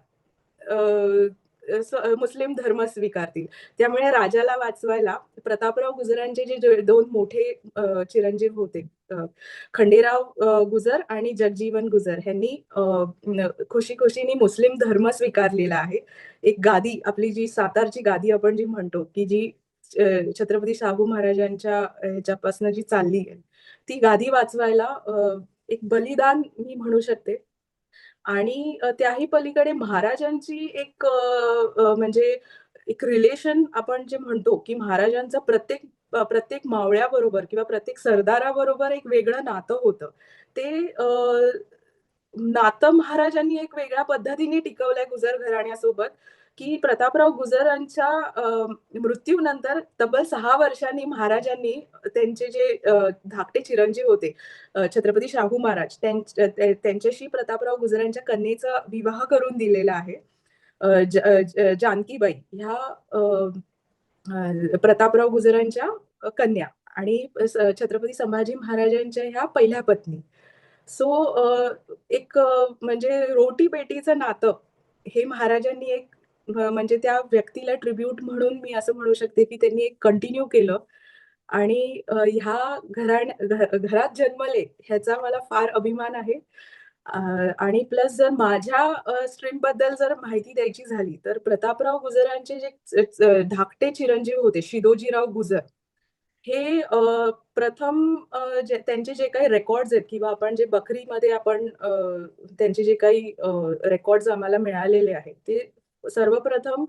मुस्लिम धर्म स्वीकारतील. त्यामुळे राजाला वाचवायला प्रतापराव गुजरांचे जे दोन मोठे चिरंजीव होते खंडेराव गुजर आणि जगजीवन गुजर यांनी खुशीने मुस्लिम धर्म स्वीकारलेला आहे. एक गादी आपली जी सातारची गादी आपण जी म्हणतो की जी छत्रपती शाहू महाराजांच्या ह्याच्यापासून जी चालली आहे ती गादी वाचवायला एक बलिदान मी म्हणू शकते. आणि त्याही पलीकडे महाराजांची एक म्हणजे एक रिलेशन आपण जे म्हणतो की महाराजांचं प्रत्येक मावळ्याबरोबर किंवा प्रत्येक सरदाराबरोबर एक वेगळं नातं होतं. ते नातं महाराजांनी एक वेगळ्या पद्धतीने टिकवलंय गुजर घराण्यासोबत की प्रतापराव गुजरांच्या मृत्यूनंतर तब्बल 6 वर्षांनी महाराजांनी त्यांचे जे धाकटे चिरंजीव होते छत्रपती शाहू महाराज त्यांच्याशी प्रतापराव गुजरांच्या कन्येचा विवाह करून दिलेला आहे. जानकीबाई ह्या प्रतापराव गुजरांच्या कन्या आणि छत्रपती संभाजी महाराजांच्या ह्या पहिल्या पत्नी. सो एक म्हणजे रोटी बेटीचं नातं हे महाराजांनी एक म्हणजे त्या व्यक्तीला ट्रिब्यूट म्हणून मी असं म्हणू शकते की त्यांनी एक कंटिन्यू केलं आणि ह्या घरात जन्मले ह्याचा मला फार अभिमान आहे. आणि प्लस जर माझ्या स्ट्रीम बद्दल जर माहिती द्यायची झाली तर प्रतापराव गुजरांचे जे धाकटे चिरंजीव होते शिदोजीराव गुजर हे प्रथम त्यांचे जे काही रेकॉर्ड्स आहेत किंवा आपण जे बखरीमध्ये आपण त्यांचे जे काही रेकॉर्ड्स आम्हाला मिळालेले आहेत ते सर्वप्रथम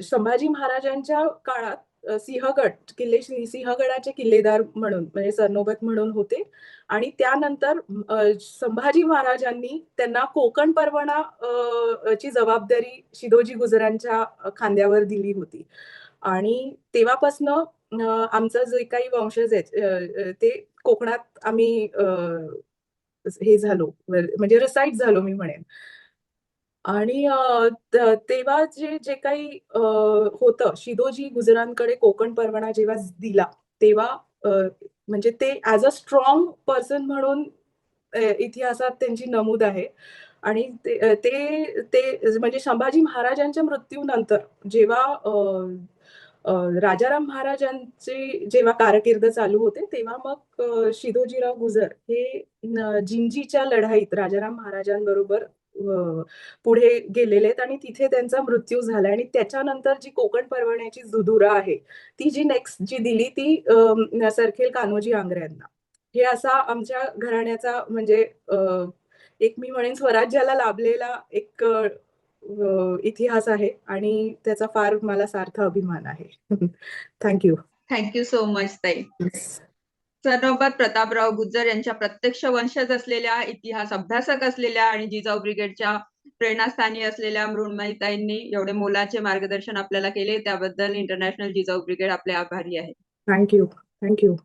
संभाजी महाराजांच्या काळात सिंहगडाचे किल्लेदार म्हणून म्हणजे सरनोबत म्हणून होते आणि त्यानंतर संभाजी महाराजांनी त्यांना कोकण परवाना ची जबाबदारी शिदोजी गुजरांच्या खांद्यावर दिली होती आणि तेव्हापासनं आमचं जे काही वंशज आहेत ते कोकणात आम्ही हे झालो म्हणजे रिसाईड झालो मी म्हणेन आणि तेव्हा जे जे काही होतं शिदोजी गुजरांकडे कोकण परवाना जेव्हा दिला तेव्हा म्हणजे ते ऍज अ स्ट्रॉंग पर्सन म्हणून इतिहासात त्यांची नमूद आहे आणि ते ते ते म्हणजे संभाजी महाराजांच्या मृत्यूनंतर जेव्हा राजाराम महाराजांची जेव्हा कारकीर्द चालू होते तेव्हा मग शिदोजीराव गुजर हे जिंजीच्या लढाईत राजाराम महाराजांबरोबर पुढे गेलेले आहेत आणि तिथे त्यांचा मृत्यू झाला आणि त्याच्यानंतर जी कोकण परवान्याची जुदुरा आहे ती जी नेक्स्ट जी दिली ती सरखेल कान्होजी आंग्रे यांना. हे असा आमच्या घराण्याचा म्हणजे एक मी म्हणेन स्वराज्याला लाभलेला एक इतिहास आहे आणि त्याचा फार मला सार्थ अभिमान आहे. थँक्यू. थँक्यू सो मच ताई. सरनोबत प्रतापराव गुज्जर यांच्या प्रत्यक्ष वंशज असलेल्या, इतिहास अभ्यासक असलेल्या आणि जिजाऊ ब्रिगेडच्या प्रेरणास्थानी असलेल्या मृण्मयीताईंनी एवढे मोलाचे मार्गदर्शन आपल्याला केले त्याबद्दल इंटरनॅशनल जिजाऊ ब्रिगेड आपले आभारी आहे. थँक्यू. थँक्यू.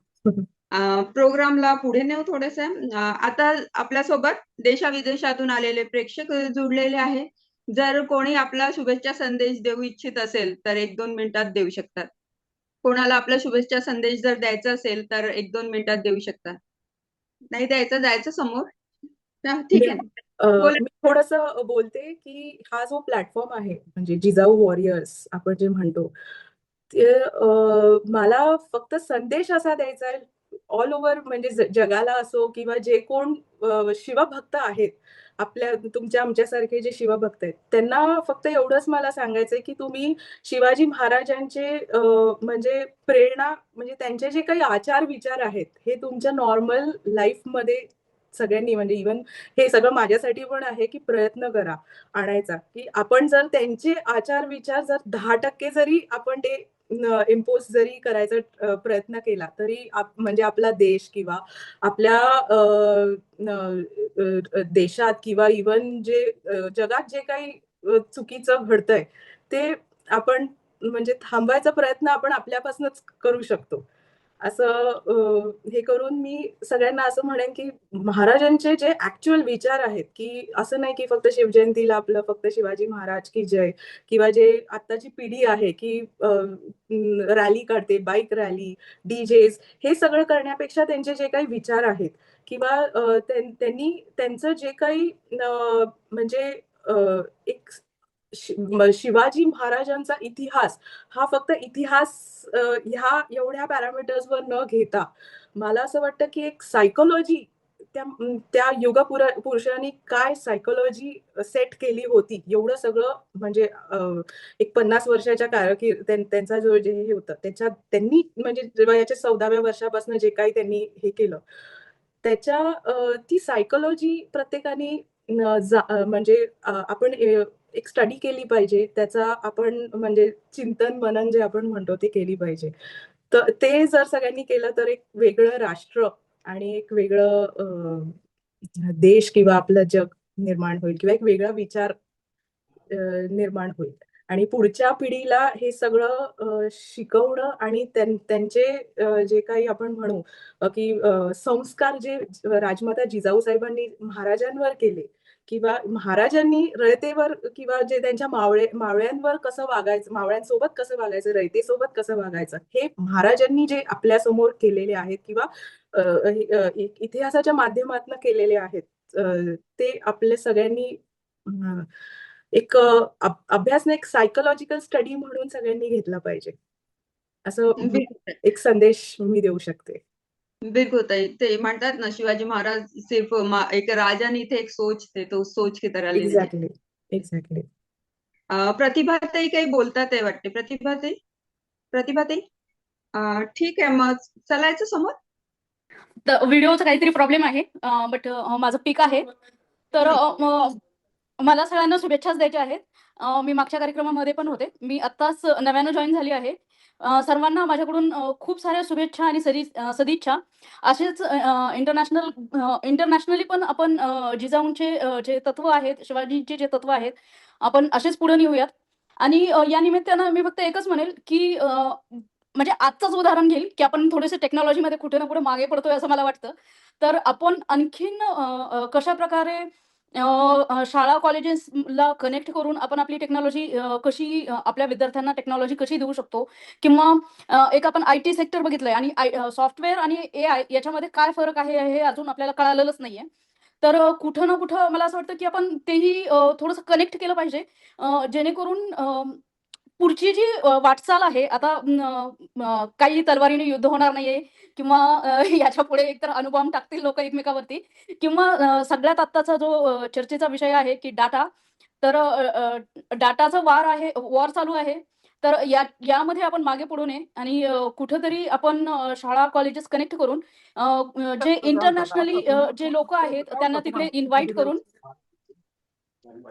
प्रोग्रामला पुढे नेऊ थोडेसे. आता आपल्यासोबत देशाविदेशातून आलेले प्रेक्षक जुडलेले आहे. जर कोणी आपला शुभेच्छा संदेश देऊ इच्छित असेल तर 1-2 मिनिटात देऊ शकतात. कोणाला आपला शुभेच्छा संदेश जर द्यायचा असेल तर 1-2 मिनिटात देऊ शकतात. नाही द्यायचं जायचं समोर. ठीक आहे. मी थोडंसं बोलते की हा जो प्लॅटफॉर्म आहे म्हणजे जिजाऊ वॉरियर्स आपण जे म्हणतो ते मला फक्त संदेश असा द्यायचा आहे ऑल ओव्हर म्हणजे जगाला असो किंवा जे कोण शिवभक्त आहेत आपल्या तुमच्या आमच्यासारखे जे शिवभक्त आहेत त्यांना फक्त एवढंच मला सांगायचंय की तुम्ही शिवाजी महाराजांचे म्हणजे प्रेरणा म्हणजे त्यांचे जे काही आचार विचार आहेत हे तुमच्या नॉर्मल लाईफमध्ये सगळ्यांनी म्हणजे इव्हन हे सगळं माझ्यासाठी पण आहे की प्रयत्न करा आणायचा की आपण जर त्यांचे आचार विचार जर 10% जरी आपण ते इम्पोज जरी करायचा प्रयत्न केला तरी म्हणजे आपला देश किंवा आपल्या देशात किंवा इव्हन जे जगात जे काही चुकीचं घडतंय ते आपण म्हणजे थांबवायचा प्रयत्न आपण आपल्यापासूनच करू शकतो असं हे करून मी सगळ्यांना असं म्हणेन की महाराजांचे जे ऍक्च्युअल विचार आहेत की असं नाही की फक्त शिवजयंतीला आपलं फक्त शिवाजी महाराज की जय किंवा जे आत्ताची पिढी आहे की रॅली काढते बाईक रॅली डीजेज हे सगळं करण्यापेक्षा त्यांचे जे काही विचार आहेत किंवा त्यांनी त्यांचं जे काही म्हणजे एक शिवाजी महाराजांचा इतिहास हा फक्त इतिहास ह्या एवढ्या पॅरामीटर्सवर न घेता मला असं वाटतं की एक सायकोलॉजी त्या पुरुषांनी काय सायकोलॉजी सेट केली होती एवढं सगळं म्हणजे एक 50 वर्षाच्या त्यांचा जो जे हे होतं त्याच्यात त्यांनी म्हणजे वयाच्या 14व्या वर्षापासून जे काही त्यांनी हे केलं त्याच्या ती सायकोलॉजी प्रत्येकाने म्हणजे आपण एक स्टडी केली पाहिजे त्याचा आपण म्हणजे चिंतन मनन जे आपण म्हणतो ते केली पाहिजे तर ते जर सगळ्यांनी केलं तर एक वेगळं राष्ट्र आणि एक वेगळं देश किंवा आपलं जग निर्माण होईल किंवा एक वेगळा विचार निर्माण होईल आणि पुढच्या पिढीला हे सगळं शिकवणं आणि त्यांचे जे काही आपण म्हणू की संस्कार जे राजमाता जिजाऊ साहेबांनी महाराजांवर केले किंवा महाराजांनी रयतेवर किंवा जे त्यांच्या मावळ्यांवर कसं वागायचं मावळ्यांसोबत कसं वागायचं रयतेसोबत कसं वागायचं हे महाराजांनी जे आपल्या समोर केलेले आहेत किंवा इतिहासाच्या माध्यमातून केलेले आहेत ते आपल्या सगळ्यांनी एक अभ्यासने एक सायकोलॉजिकल स्टडी म्हणून सगळ्यांनी घेतला पाहिजे असं एक संदेश मी देऊ शकते. बिल्कुल ते म्हणतात ना शिवाजी महाराज सिर्फ एक राजा नहीं थे एक सोच थे तो सोच की तरह एक्झॅक्टली एक्झॅक्टली. प्रतिभाताई काही बोलतात आहे वाटते. प्रतिभाताई ठीक आहे, मग चालायचं समोर. तर व्हिडिओचा काहीतरी प्रॉब्लेम आहे, बट माझं पिक आहे. तर मला सगळ्यांना शुभेच्छाच द्यायच्या आहेत. मी मागच्या कार्यक्रमामध्ये पण होते. मी आत्ताच नव्यानं जॉईन झाली आहे. सर्वांना माझ्याकडून खूप साऱ्या शुभेच्छा आणि सदिच्छा. असेच इंटरनॅशनली पण आपण जिजाऊंचे जे तत्व आहेत, शिवाजींचे जे तत्व आहेत, आपण असेच पुढे नेऊयात. आणि या निमित्तानं मी फक्त एकच म्हणेल, की म्हणजे आजचंच उदाहरण घेईल, की आपण थोडेसे टेक्नॉलॉजीमध्ये कुठे ना कुठे मागे पडतोय असं मला वाटतं. तर आपण आणखीन कशाप्रकारे शाळा कॉलेजेसला कनेक्ट करून आपण आपली टेक्नॉलॉजी कशी आपल्या विद्यार्थ्यांना टेक्नॉलॉजी कशी देऊ शकतो, किंवा एक आपण IT सेक्टर बघितलंय आणि सॉफ्टवेअर आणि AI याच्यामध्ये काय फरक आहे हे अजून आपल्याला कळालेलंच नाहीये. तर कुठं ना कुठं मला असं वाटतं, की आपण तेही थोडंसं कनेक्ट केलं पाहिजे, जेणेकरून पुढची जी वाटचाल आहे आता, काही तलवारीने युद्ध होणार नाहीये, किंवा याच्यापुढे एकतर अणुबॉम्ब टाकतील लोक एकमेकावरती, किंवा सगळ्यात आत्ताचा जो चर्चेचा विषय आहे की डाटा. तर डाटाचा वॉर चालू आहे. तर यामध्ये आपण मागे पडू नये आणि कुठंतरी आपण शाळा कॉलेजेस कनेक्ट करून जे इंटरनॅशनली जे लोक आहेत त्यांना तिकडे इन्व्हाइट करून,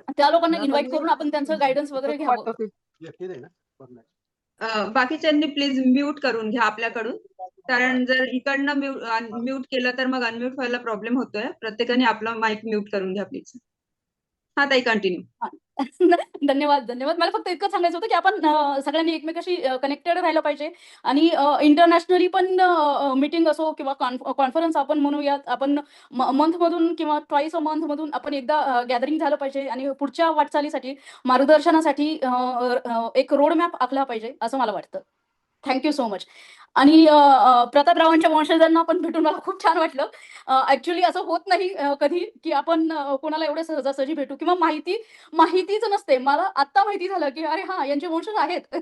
त्या लोकांना इन्व्हाइट करून आपण त्यांचं गायडन्स वगैरे घ्यावं. बाकीच्यांनी प्लीज म्यूट करून घ्या आपल्याकडून, कारण जर इकडनं म्यूट केलं तर मग अनम्यूट व्हायला प्रॉब्लेम होतोय. प्रत्येकाने आपला माईक म्यूट करून घ्या प्लीज. हा ताई, कंटिन्यू. धन्यवाद. मला फक्त इतकंच सांगायचं होतं, की आपण सगळ्यांनी एकमेकाशी कनेक्टेड राहिलं पाहिजे आणि इंटरनॅशनली पण मीटिंग असो किंवा कॉन्फरन्स आपण म्हणूयात, आपण मंथमधून किंवा ट्वाईस अ मंथमधून आपण एकदा गॅदरिंग झालं पाहिजे आणि पुढच्या वाटचालीसाठी मार्गदर्शनासाठी एक रोड मॅप आखला पाहिजे असं मला वाटतं. Thank you so much. आणि प्रतापरावांच्या वंशजांना पण भेटून मला खूप छान वाटलं. ॲक्च्युअली असं होत नाही कधी, की आपण कोणाला एवढे सहजासहजी भेटू, किंवा माहितीच नसते. मला आत्ता माहिती झालं, की अरे हां, यांचे वंशज आहेत.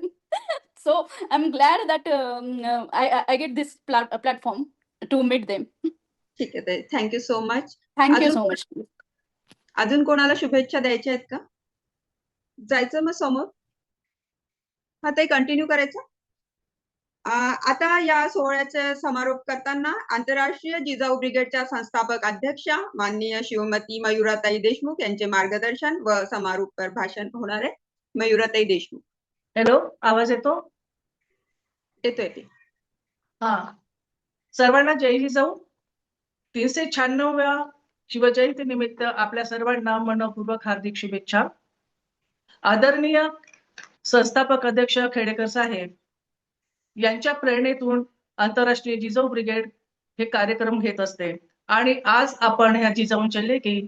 So I am glad that I get this platform to meet them. ठीक आहे ताई, thank you so much. Thank you so much. अजून कोणाला शुभेच्छा द्यायच्या आहेत का? जायचं मग समोर. हा ताई, कंटिन्यू करायचं. आता या सोहळ्याचा समारोप करताना आंतरराष्ट्रीय जिजाऊ ब्रिगेडच्या संस्थापक अध्यक्षा माननीय शिवमती मयुराताई देशमुख यांचे मार्गदर्शन व समारोप भाषण होणार आहे. मयुराताई देशमुख. हॅलो, आवाज येतो? येतोय ते. हा, सर्वांना जय जिजाऊ. 396व्या शिवजयंती निमित्त आपल्या सर्वांना मनपूर्वक हार्दिक शुभेच्छा. आदरणीय संस्थापक अध्यक्ष खेडेकर साहेब यांच्या प्रेरणेतून आंतरराष्ट्रीय जिजाऊ ब्रिगेड हे कार्यक्रम घेत असते आणि आज आपण ह्या जिजाऊंच्या लेखी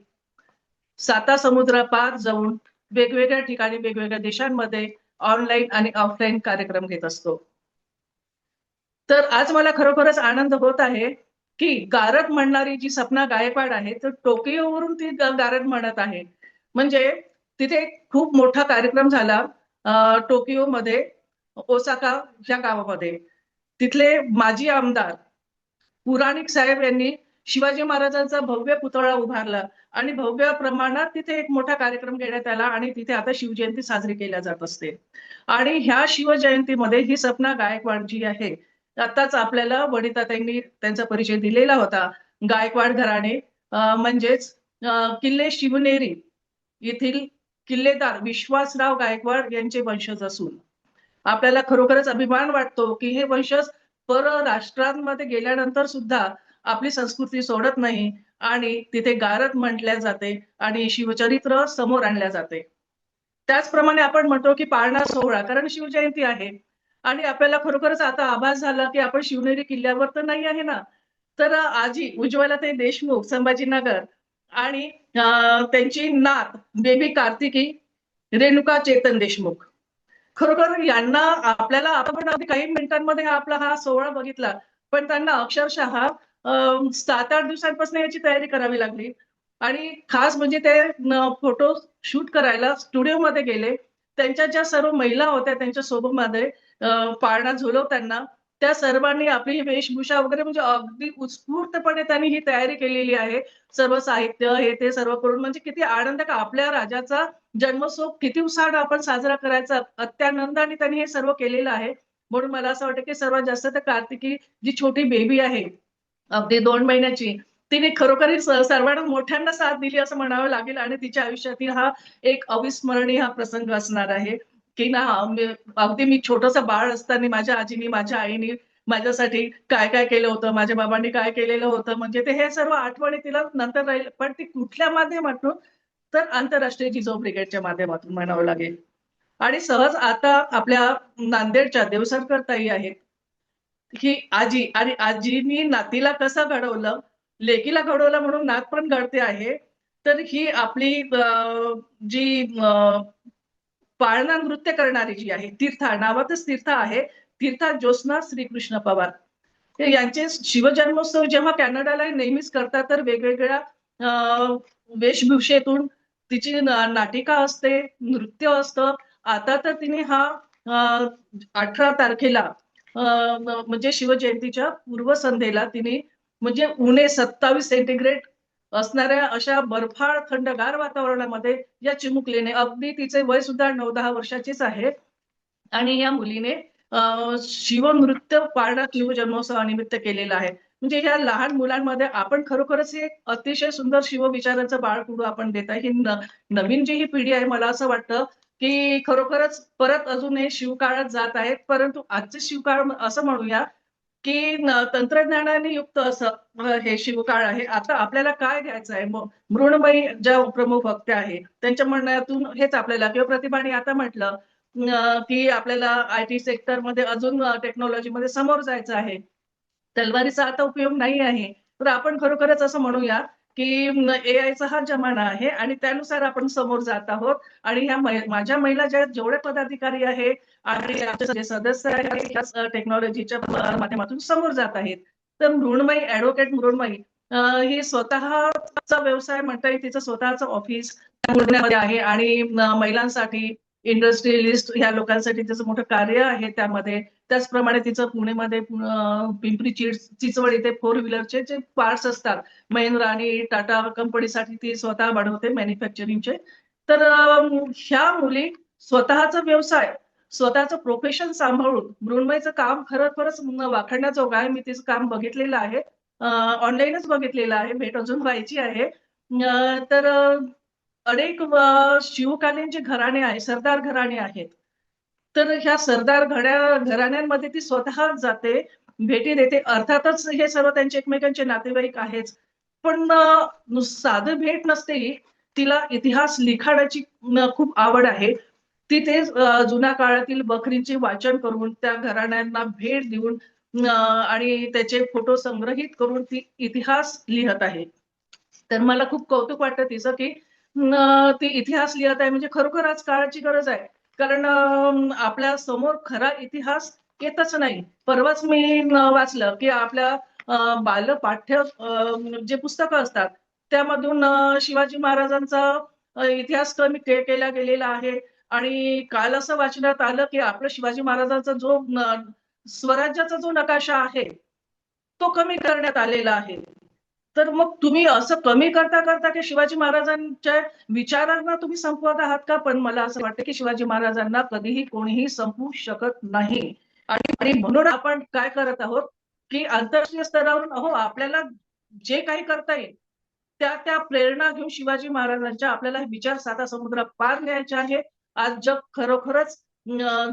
7 समुद्र पार जाऊन वेगवेगळ्या ठिकाणी वेगवेगळ्या देशांमध्ये ऑनलाईन आणि ऑफलाईन कार्यक्रम घेत असतो. तर आज मला खरोखरच आनंद होत आहे की गारद म्हणणारी जी सपना गायकवाड आहे तर टोकियोवरून ती गारद म्हणत आहे. म्हणजे तिथे खूप मोठा कार्यक्रम झाला टोकियोमध्ये, ओसाका या गावामध्ये. तिथले माजी आमदार पुराणिक साहेब यांनी शिवाजी महाराजांचा भव्य पुतळा उभारला आणि भव्य प्रमाणात तिथे एक मोठा कार्यक्रम घेण्यात आला आणि तिथे आता शिवजयंती साजरी केल्या जात असते. आणि ह्या शिवजयंतीमध्ये ही सपना गायकवाड जी आहे, आताच आपल्याला वनिताताईंनी त्यांचा परिचय दिलेला होता. गायकवाड घराणे म्हणजेच किल्ले शिवनेरी येथील किल्लेदार विश्वासराव गायकवाड यांचे वंशज असून आपल्याला खरोखरच अभिमान वाटतो की हे वंशज परराष्ट्रांमध्ये गेल्यानंतर सुद्धा आपली संस्कृती सोडत नाही आणि तिथे गारद म्हटल्या जाते आणि शिवचरित्र समोर आणल्या जाते. त्याचप्रमाणे आपण म्हणतो की पाळणा सोहळा, कारण शिवजयंती आहे आणि आपल्याला खरोखरच आता आभास झाला की आपण शिवनेरी किल्ल्यावर तर नाही आहे ना, तर आजी उज्ज्वलाताई देशमुख संभाजीनगर आणि त्यांची नात बेबी कार्तिकी रेणुका चेतन देशमुख, खरोखर यांना आपल्याला आपण अगदी काही मिनिटांमध्ये आपला हा सोहळा बघितला, पण त्यांना अक्षरशः 7-8 दिवसांपासून याची तयारी करावी लागली. आणि खास म्हणजे ते फोटो शूट करायला स्टुडिओमध्ये गेले. त्यांच्या ज्या सर्व महिला होत्या त्यांच्या सोबतमध्ये पाळणा झुलवताना त्या सर्वांनी आपली ही वेशभूषा वगैरे म्हणजे अगदी उत्स्फूर्तपणे त्यांनी ही तयारी केलेली आहे. सर्व साहित्य हे ते सर्व करून, म्हणजे किती आनंद का आपल्या राजाचा जन्मोत्सव किती उत्साहाने आपण साजरा करायचा, अत्यानंदाने त्यांनी हे सर्व केलेलं आहे. म्हणून मला असं वाटतं की सर्वात जास्त तर कार्तिकी जी छोटी बेबी आहे अगदी 2 महिन्याची, तिने खरोखरीच सर्वांना मोठ्यांना साथ दिली असं म्हणावं लागेल आणि तिच्या आयुष्यातील हा एक अविस्मरणीय हा प्रसंग असणार आहे, की ना अगदी मी छोटंसं बाळ असताना माझ्या आजीनी, माझ्या आईनी माझ्यासाठी काय-काय केलं होतं, माझ्या बाबांनी काय केलेलं होतं, म्हणजे ते हे सर्व आठवणी तिला नंतर राहील. पण ती कुठल्या माध्यमातून? तर आंतरराष्ट्रीय जिजाऊ ब्रिगेडच्या माध्यमातून म्हणावं लागेल. आणि सहज आता आपल्या नांदेडच्या देवसरकर ताई आहेत. ही आजी आणि आजीनी नातीला कसं घडवलं, लेकीला घडवलं म्हणून नात पण घडते आहे. तर ही आपली जी पाळणा नृत्य करणारी जी आहे, तीर्था नावातच तीर्था आहे. तीर्था ज्योत्स्ना श्रीकृष्ण पवार. हे यांचे शिवजन्मोत्सव जेव्हा कॅनडाला नेहमीच करतात, तर वेगवेगळ्या वेशभूषेतून तिची नाटिका असते, नृत्य असतं. आता तर तिने हा 18 तारखेला म्हणजे शिवजयंतीच्या पूर्वसंध्येला तिने म्हणजे उणे 27 सेंटीग्रेड असणाऱ्या अशा बर्फाळ थंडगार वातावरणामध्ये या चिमुकलीने अगदी तिचे वय सुद्धा 9-10 वर्षाचीच आहे आणि या मुलीने शिवनृत्य पाळणा शिवजन्मोत्सवानिमित्त केलेलं आहे. म्हणजे ह्या लहान मुलांमध्ये आपण खरोखरच हे अतिशय सुंदर शिवविचाराचं बाळकडू आपण देत आहे. ही नवीन जी ही पिढी आहे मला असं वाटतं, की खरोखरच परत अजून हे शिवकाळात जात आहेत. परंतु आजचे शिवकाळ असं म्हणूया, की तंत्रज्ञानाने युक्त असं हे शिवकाळ आहे. आता आपल्याला काय घ्यायचं आहे? मृण्मयी ज्या प्रमुख वक्त्या आहेत, त्यांच्या म्हणण्यातून हेच आपल्याला किंवा प्रतिभाने आता म्हटलं की आपल्याला आयटी सेक्टरमध्ये अजून टेक्नॉलॉजीमध्ये समोर जायचं आहे. तलवारीचा आता उपयोग नाही आहे. तर आपण खरोखरच असं म्हणूया, की एआयचा हा जमाना आहे आणि त्यानुसार आपण समोर जात आहोत आणि ह्या माझ्या महिला ज्या जेवढे पदाधिकारी आहे आणि आमचे जे सदस्य आहेत याच टेक्नॉलॉजीच्या माध्यमातून समोर जात आहेत. तर मृण्मयी ॲडव्होकेट मृण्मयी ही स्वतःचा व्यवसाय म्हणता येईल, तिचं स्वतःचं ऑफिस पुण्यामध्ये आहे आणि महिलांसाठी इंडस्ट्रियलिस्ट ह्या लोकांसाठी त्याचं मोठं कार्य आहे त्यामध्ये. त्याचप्रमाणे तिचं पुणेमध्ये पिंपरी चिंचवड इथे 4 व्हीलरचे जे पार्ट्स असतात, महिंद्रा आणि टाटा कंपनीसाठी ती स्वतः बनवते मॅन्युफॅक्चरिंगचे. तर ह्या मुली स्वतःचा व्यवसाय, स्वतःचं प्रोफेशन सांभाळून मृण्मयीचं काम खरोखरच वाखाणण्याजोगं आहे. मी तिचं काम बघितलेलं आहे. ऑनलाईनच बघितलेलं आहे. भेट अजून व्हायची आहे. तर अनेक शिवकालीन जे घराणे आहे, सरदार घराणे आहेत. तर ह्या सरदार घराण्यांमध्ये ती स्वतः जाते, भेटी देते. अर्थातच हे सर्व त्यांचे एकमेकांचे नातेवाईक आहेच. पण साधं भेट नसते ही. तिला इतिहास लिखाणाची खूप आवड आहे. ती ते जुन्या काळातील बखरींचे वाचन करून, त्या घराण्यांना भेट देऊन आणि त्याचे फोटो संग्रहित करून ती इतिहास लिहत आहे. तर मला खूप कौतुक वाटतं तिचं, की ती इतिहास लिहत आहे म्हणजे खरोखर आज काळाची गरज आहे. कारण आपल्या समोर खरा इतिहास येतच नाही. परवाच मी वाचलं, की आपल्या बालपाठ्य जे पुस्तकं असतात, त्यामधून शिवाजी महाराजांचा इतिहास कमी केला गेलेला आहे आणि काल असं वाचण्यात आलं, की आपलं शिवाजी महाराजांचा जो स्वराज्याचा जो नकाशा आहे, तो कमी करण्यात आलेला आहे. तर मग तुम्ही असं कमी करता की शिवाजी महाराजांच्या विचारांना तुम्ही संपवत आहात का? पण मला असं वाटतं की शिवाजी महाराजांना कधीही कोणीही संपवू शकत नाही. आणि म्हणून आपण काय करत आहोत, की आंतरराष्ट्रीय स्तरावरून आपल्याला जे काही करता येईल, त्या प्रेरणा घेऊन शिवाजी महाराजांच्या आपल्याला विचार साता समुद्र पार न्यायचे आहे. आज जग खरोखरच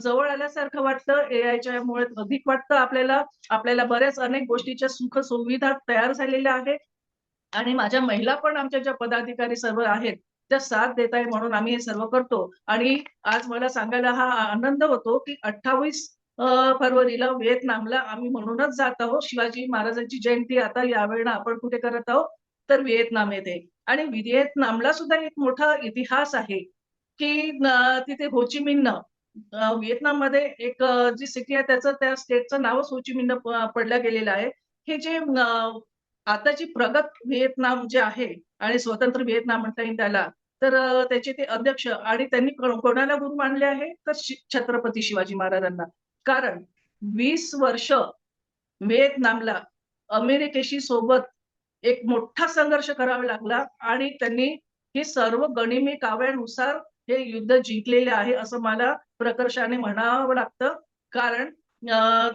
जवळ आल्यासारखं वाटतं. एआयच्या मुळे अधिक वाटतं आपल्याला. आपल्याला बऱ्याच अनेक गोष्टीच्या सुख-सुविधा तयार झालेल्या आहेत. आणि माझ्या महिला पण आमच्या ज्या पदाधिकारी सर्व आहेत, त्या साथ देत आहे म्हणून आम्ही हे सर्व करतो. आणि आज मला सांगायला हा आनंद होतो, की 28 फरवरीला व्हिएतनामला आम्ही म्हणूनच जात आहोत. शिवाजी महाराजांची जयंती आता यावेळेला आपण कुठे करत आहोत? तर व्हिएतनाम येथे. आणि व्हिएतनामला सुद्धा एक मोठा इतिहास आहे, की तिथे हो ची मिन्ह व्हिएतनाममध्ये एक जी सिटी आहे त्याचं त्या स्टेटचं नावच हो ची मिन्ह पडलं गेलेलं आहे. हे जे आताची प्रगत व्हिएतनाम जे आहे आणि स्वतंत्र व्हिएतनाम म्हणता येईल त्याला, तर त्याचे ते अध्यक्ष आणि त्यांनी कोणाला गुरु मानले आहे? तर छत्रपती शिवाजी महाराजांना. कारण 20 वर्ष व्हिएतनामला अमेरिकेशी सोबत एक मोठा संघर्ष करावा लागला आणि त्यांनी हे सर्व गनिमी काव्यानुसार हे युद्ध जिंकलेले आहे, असं मला प्रकर्षाने म्हणावं लागतं. कारण अं,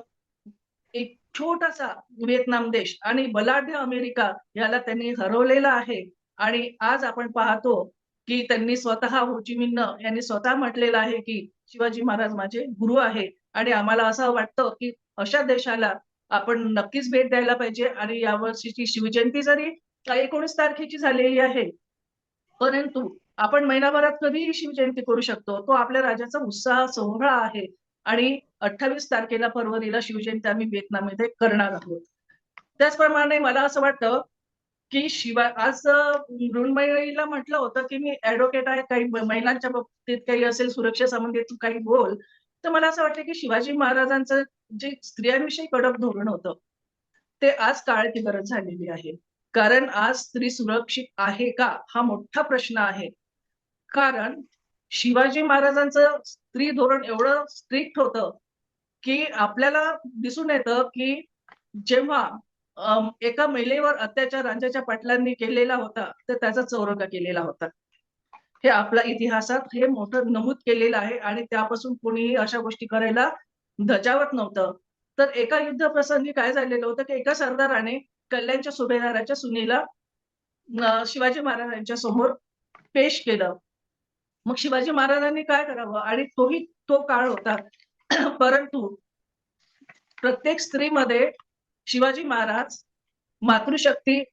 एक छोटासा व्हिएतनाम देश आणि बलाढ्य अमेरिका याला त्यांनी हरवलेलं आहे. आणि आज आपण पाहतो की त्यांनी स्वतः हो ची मिन्ह यांनी स्वतः म्हटलेलं आहे की शिवाजी महाराज माझे गुरु आहे. आणि आम्हाला असं वाटतं की अशा देशाला आपण नक्कीच भेट द्यायला पाहिजे. आणि यावर्षीची शिवजयंती जरी 19 तारखेची झालेली आहे, परंतु आपण महिनाभरात कधीही शिवजयंती करू शकतो. तो आपल्या राज्याचा उत्साह सोहळा आहे. आणि 28 तारखेला फरवरीला शिवजयंती आम्ही व्हिएतनाममध्ये करणार आहोत. त्याचप्रमाणे मला असं वाटतं की आज मृण्मयीला म्हटलं होतं की मी ॲडव्होकेट आहे, काही महिलांच्या बाबतीत काही असेल सुरक्षेसंबंधित तू काही बोल. तर मला असं वाटतं की शिवाजी महाराजांचं जे स्त्रियांविषयी कडक धोरण होतं, ते आज काळाची गरज झालेली आहे. कारण आज स्त्री सुरक्षित आहे का? हा मोठा प्रश्न आहे. कारण शिवाजी महाराजांचं स्त्री धोरण एवढं स्ट्रिक्ट होतं, की आपल्याला दिसून येतं की जेव्हा एका महिलेवर अत्याचार राजाच्या पाटलांनी केलेला होता, तर त्याचा चौरंगा केलेला होता. हे आपल्या इतिहासात हे मोठं नमूद केलेलं आहे आणि त्यापासून कोणीही अशा गोष्टी करायला धजावत नव्हतं. तर एका युद्ध प्रसंगी काय झालेलं होतं, की एका सरदाराने कल्याणच्या सुभेदाराच्या सुनेला शिवाजी महाराजांच्या समोर पेश केलं. मग शिवाजी महाराजांनी काय करावं? आणि तो काळ होता. परंतु प्रत्येक स्त्रीमध्ये शिवाजी महाराज मातृशक्ती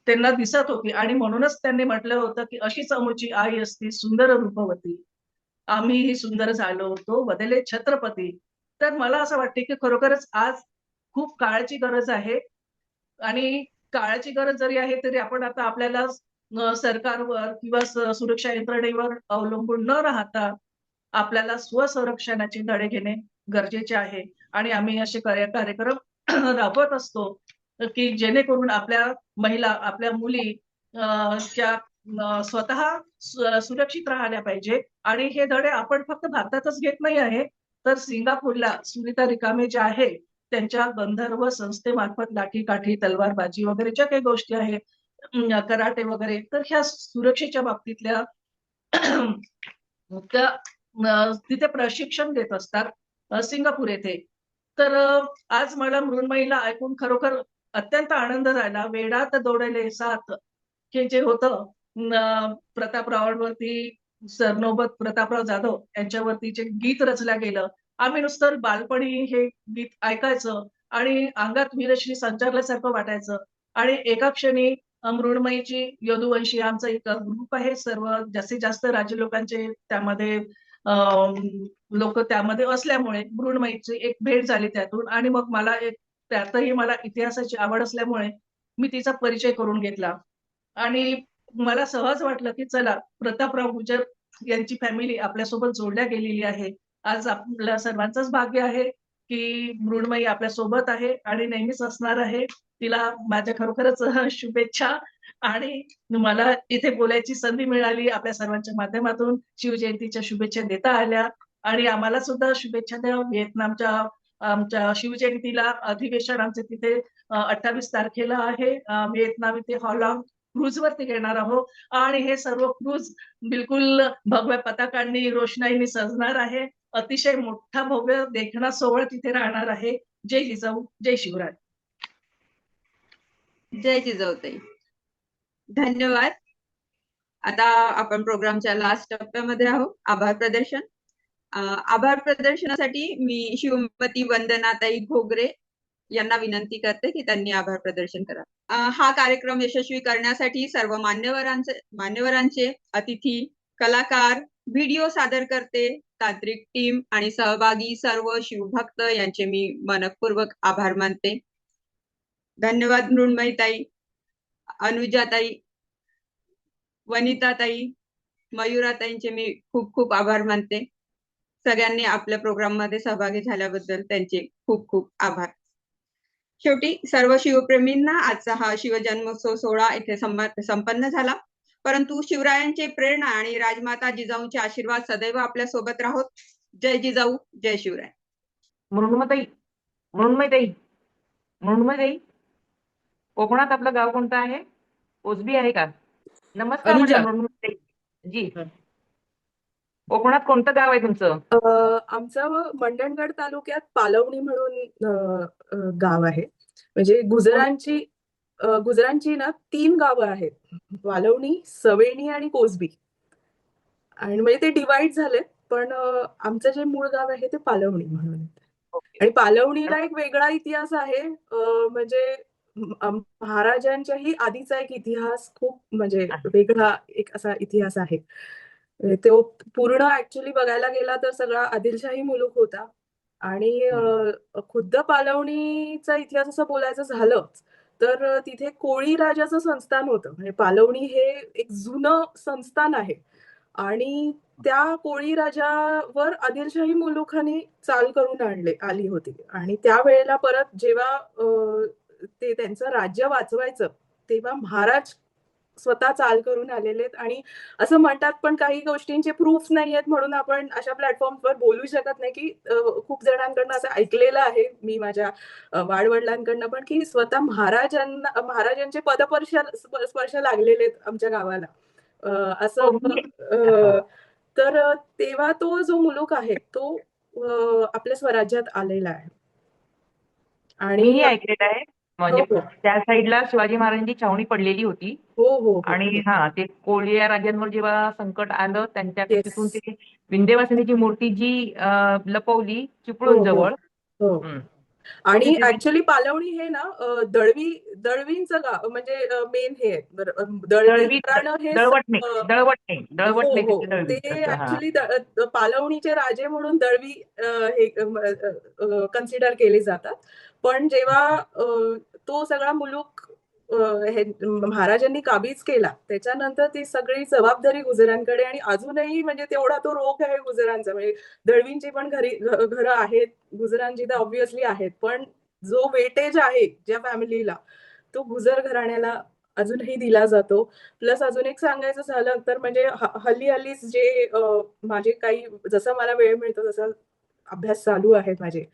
त्यांना दिसत होती आणि म्हणूनच त्यांनी म्हटलं होतं, की "अशीच अमुची आई असती सुंदर रूपवती, आम्हीही सुंदर झालो तो बदले छत्रपती." तर मला असं वाटते, की खरोखरच आज खूप काळाची गरज आहे. आणि काळाची गरज जरी आहे, तरी आपण आता आपल्याला सरकारवर किंवा सुरक्षा यंत्रणेवर अवलंबून न राहता आपल्याला स्वसंरक्षणाचे धडे घेणे गरजेचे आहे. आणि आम्ही असे कार्यक्रम राबवत असतो, की जेणेकरून आपल्या महिला, आपल्या मुली त्या स्वतः सुरक्षित राहिल्या पाहिजे. आणि हे धडे आपण फक्त भारतातच घेत नाही आहे, तर सिंगापूरला सुनीता रिकामे जे आहे, त्यांच्या गंधर्व संस्थेमार्फत लाठी-काठी, तलवारबाजी वगैरे ज्या काही गोष्टी आहेत, कराटे वगैरे, तर ह्या सुरक्षेच्या बाबतीतल्या त्या तिथे प्रशिक्षण देत असतात सिंगापूर येथे. तर आज मला मृण्मयीला ऐकून खरोखर अत्यंत आनंद झाला. वेडात दौडले साथ हे जे होतं प्रतापरावांवरती सरनोबत प्रतापराव जाधव यांच्यावरती जे गीत रचलं गेलं. आम्ही नुसतं बालपणी हे गीत ऐकायचं आणि अंगात वीरश्री संचारल्यासारखं वाटायचं. आणि एका क्षणी मृण्मयीची यदुवंशी आमचा एक ग्रुप आहे. सर्व जास्तीत जास्त राजे लोकांचे त्यामध्ये लोक त्यामध्ये असल्यामुळे मृण्मयीची एक भेट झाली त्यातून. आणि मग मला त्यातही मला इतिहासाची आवड असल्यामुळे मी तिचा परिचय करून घेतला. आणि मला सहज वाटलं, की चला प्रतापराव गुजर यांची फॅमिली आपल्यासोबत जोडल्या गेलेली आहे. आज आपल्या सर्वांचंच भाग्य आहे, की मृण्मयी आपल्यासोबत आहे आणि नेहमीच असणार आहे. तिला माझ्या खरोखरच शुभेच्छा. आणि मला इथे बोलायची संधी मिळाली आपल्या सर्वांच्या माध्यमातून. शिवजयंतीच्या शुभेच्छा देता आल्या आणि आम्हाला सुद्धा शुभेच्छा द्या. व्हिएतनामच्या आमच्या शिवजयंतीला अधिवेशन आमचे तिथे 28 तारखेला आहे. व्हिएतनाम इथे हॉलॉंग क्रूझवरती घेणार आहोत आणि हे सर्व क्रूझ बिलकुल भगव्या पताकांनी, रोषणाईने सजणार आहे. अतिशय मोठा भव्य देखणा सोहळा तिथे राहणार आहे. जय जिजाऊ, जय शिवराय. जय जिजाऊताई. धन्यवाद. आता आपण प्रोग्रामच्या लास्ट टप्प्यामध्ये आहोत. आभार प्रदर्शन. आभार प्रदर्शनासाठी मी शिवमती वंदनाताई घोगरे यांना विनंती करते की त्यांनी आभार प्रदर्शन करा. हा कार्यक्रम यशस्वी करण्यासाठी सर्व मान्यवरांचे अतिथी, कलाकार, व्हिडिओ सादरकर्ते, तांत्रिक टीम आणि सहभागी सर्व शिवभक्त यांचे मी मनपूर्वक आभार मानते. धन्यवाद मृण्मयीताई, अनुजाताई, वनिताताई, मयुराताईंचे मी खूप खूप आभार मानते. सगळ्यांनी आपल्या प्रोग्राम मध्ये सहभागी झाल्याबद्दल त्यांचे खूप खूप आभार. शेवटी सर्व शिवप्रेमींना आजचा हा शिवजन्मोत्सव सोहळा इथे संपन्न झाला. परंतु शिवरायांचे प्रेरणा आणि राजमाता जिजाऊंचे आशीर्वाद सदैव आपल्या सोबत राहोत. जय जिजाऊ, जय शिवराय. मृण्मयीताई, कोकणात आपलं गाव कोणतं आहे? ओसबी आहे का? नमस्कार अनुजा. म्हटलं मृण्मयीताई जी. कोकणात कोणतं गाव आहे तुमचं? आमचं मंडणगड तालुक्यात पालवणी म्हणून गाव आहे. म्हणजे गुजरांची ना 3 गावं आहेत. पालवणी, सवेणी आणि कोसबी. आणि म्हणजे ते डिवाइड झाले, पण आमचं जे मूळ गाव आहे ते पालवणी म्हणून आहे. ओके. आणि पालवणीला एक वेगळा इतिहास आहे. म्हणजे महाराजांच्याही आधीचा एक इतिहास खूप म्हणजे वेगळा एक असा इतिहास आहे. तो पूर्ण ऍक्च्युली बघायला गेला तर सगळा आदिलशाही मुलूक होता. आणि खुद्द पालवणीचा इतिहास असं बोलायचं झालं तर तिथे कोळी राजाचं संस्थान होतं. म्हणजे पालवणी हे एक जुनं संस्थान आहे. आणि त्या कोळी राजावर आदिलशाही मुलुखाने चाल करून आली होती. आणि त्यावेळेला परत जेव्हा ते त्यांचं राज्य वाचवायचं तेव्हा महाराज स्वतः चाल करून आलेले आहेत. आणि असं म्हणतात, पण काही गोष्टींचे प्रूफ नाही आहेत म्हणून आपण अशा प्लॅटफॉर्मवर बोलू शकत नाही. की खूप जणांकडनं असं ऐकलेलं आहे मी माझ्या वाडवडिलांकडनं पण, की स्वतः महाराजांचे स्पर्श लागलेले आहेत आमच्या गावाला. असं तर तेव्हा तो जो मुलूक आहे तो आपल्या स्वराज्यात आलेला आहे. आणि मीही ऐकलेलं आहे. म्हणजे हो, हो. त्या साईडला शिवाजी महाराजांची छावणी पडलेली होती. हो, हो, हो. आणि ते कोळी राजांवर जेव्हा संकट आलं त्यांच्या Yes. तिथून ते विंध्यवासिनीची मूर्ती जी लपवली हो, चिपळूण हो. जवळ. हो. हम्म. आणि तिथे- ऍक्च्युली पालवणी हे ना दळवींचं गाव म्हणजे मेन हे आहे. दळवी घराणं हे दळवट नाही हो, हो. तिथे दळवी. ते हा. ऍक्च्युली पालवणीचे राजे म्हणून दळवी हे कन्सिडर केले जातात. पण जेव्हा तो सगळा मुलूक हे महाराजांनी काबीज केला त्याच्यानंतर ती सगळी जबाबदारी गुजरांकडे. आणि अजूनही म्हणजे तेवढा तो रोग आहे गुजरांचा. म्हणजे दळवींची पण घरं आहेत, गुजरांची तर ऑब्व्हियसली आहेत, पण जो वेटेज आहे ज्या फॅमिलीला तो गुजर घराण्याला अजूनही दिला जातो. प्लस अजून एक सांगायचं झालं तर म्हणजे हल्लीच जे माझे काही जसं मला वेळ मिळतो तसं अभ्यास चालू आहेत माझे.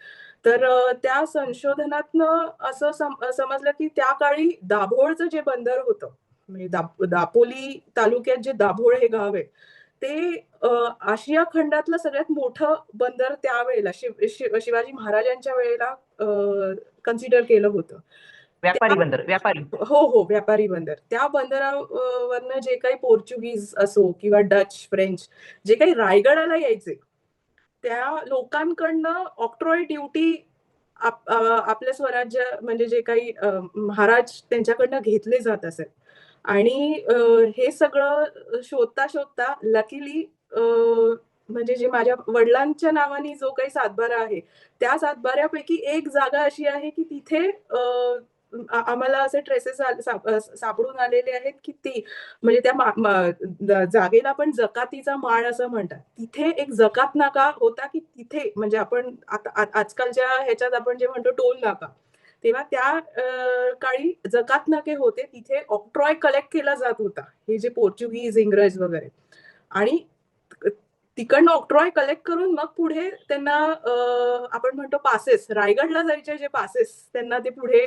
तर त्या संशोधनातनं असं समजलं की त्या काळी दाभोळचं जे बंदर होतं म्हणजे दापोली तालुक्यात जे दाभोळ हे गाव आहे ते आशिया खंडातलं सगळ्यात मोठं बंदर त्यावेळेला शिवाजी महाराजांच्या वेळेला कन्सिडर केलं होतं. व्यापारी बंदर हो, व्यापारी बंदर. त्या बंदरावरनं जे काही पोर्चुगीज असो किंवा डच, फ्रेंच जे काही रायगडाला यायचे त्या लोकांकडनं ऑक्ट्रॉय ड्युटी आपल्या स्वराज्य म्हणजे जे काही महाराज त्यांच्याकडनं घेतले जात असेल. आणि हे सगळं शोधता लकीली म्हणजे जे माझ्या वडिलांच्या नावाने जो काही सातबारा आहे त्या सातबाऱ्यापैकी एक जागा अशी आहे की तिथे आम्हाला असे ट्रेसेस सापडून आलेले आहेत की ती म्हणजे त्या जागेला पण जकातीचा माळ असं म्हणतात. तिथे एक जकात नाका होता की तिथे म्हणजे आपण आता आजकालच्या ह्याच्यात आपण जे म्हणतो टोल नाका तेव्हा त्या काळी जकात नाके होते. तिथे ऑक्ट्रॉय कलेक्ट केला जात होता. हे जे पोर्चुगीज इंग्रज वगैरे. आणि तिकडनं ऑक्ट्रॉय कलेक्ट करून मग पुढे त्यांना आपण म्हणतो पासेस रायगडला जायचे जे पासेस त्यांना ते पुढे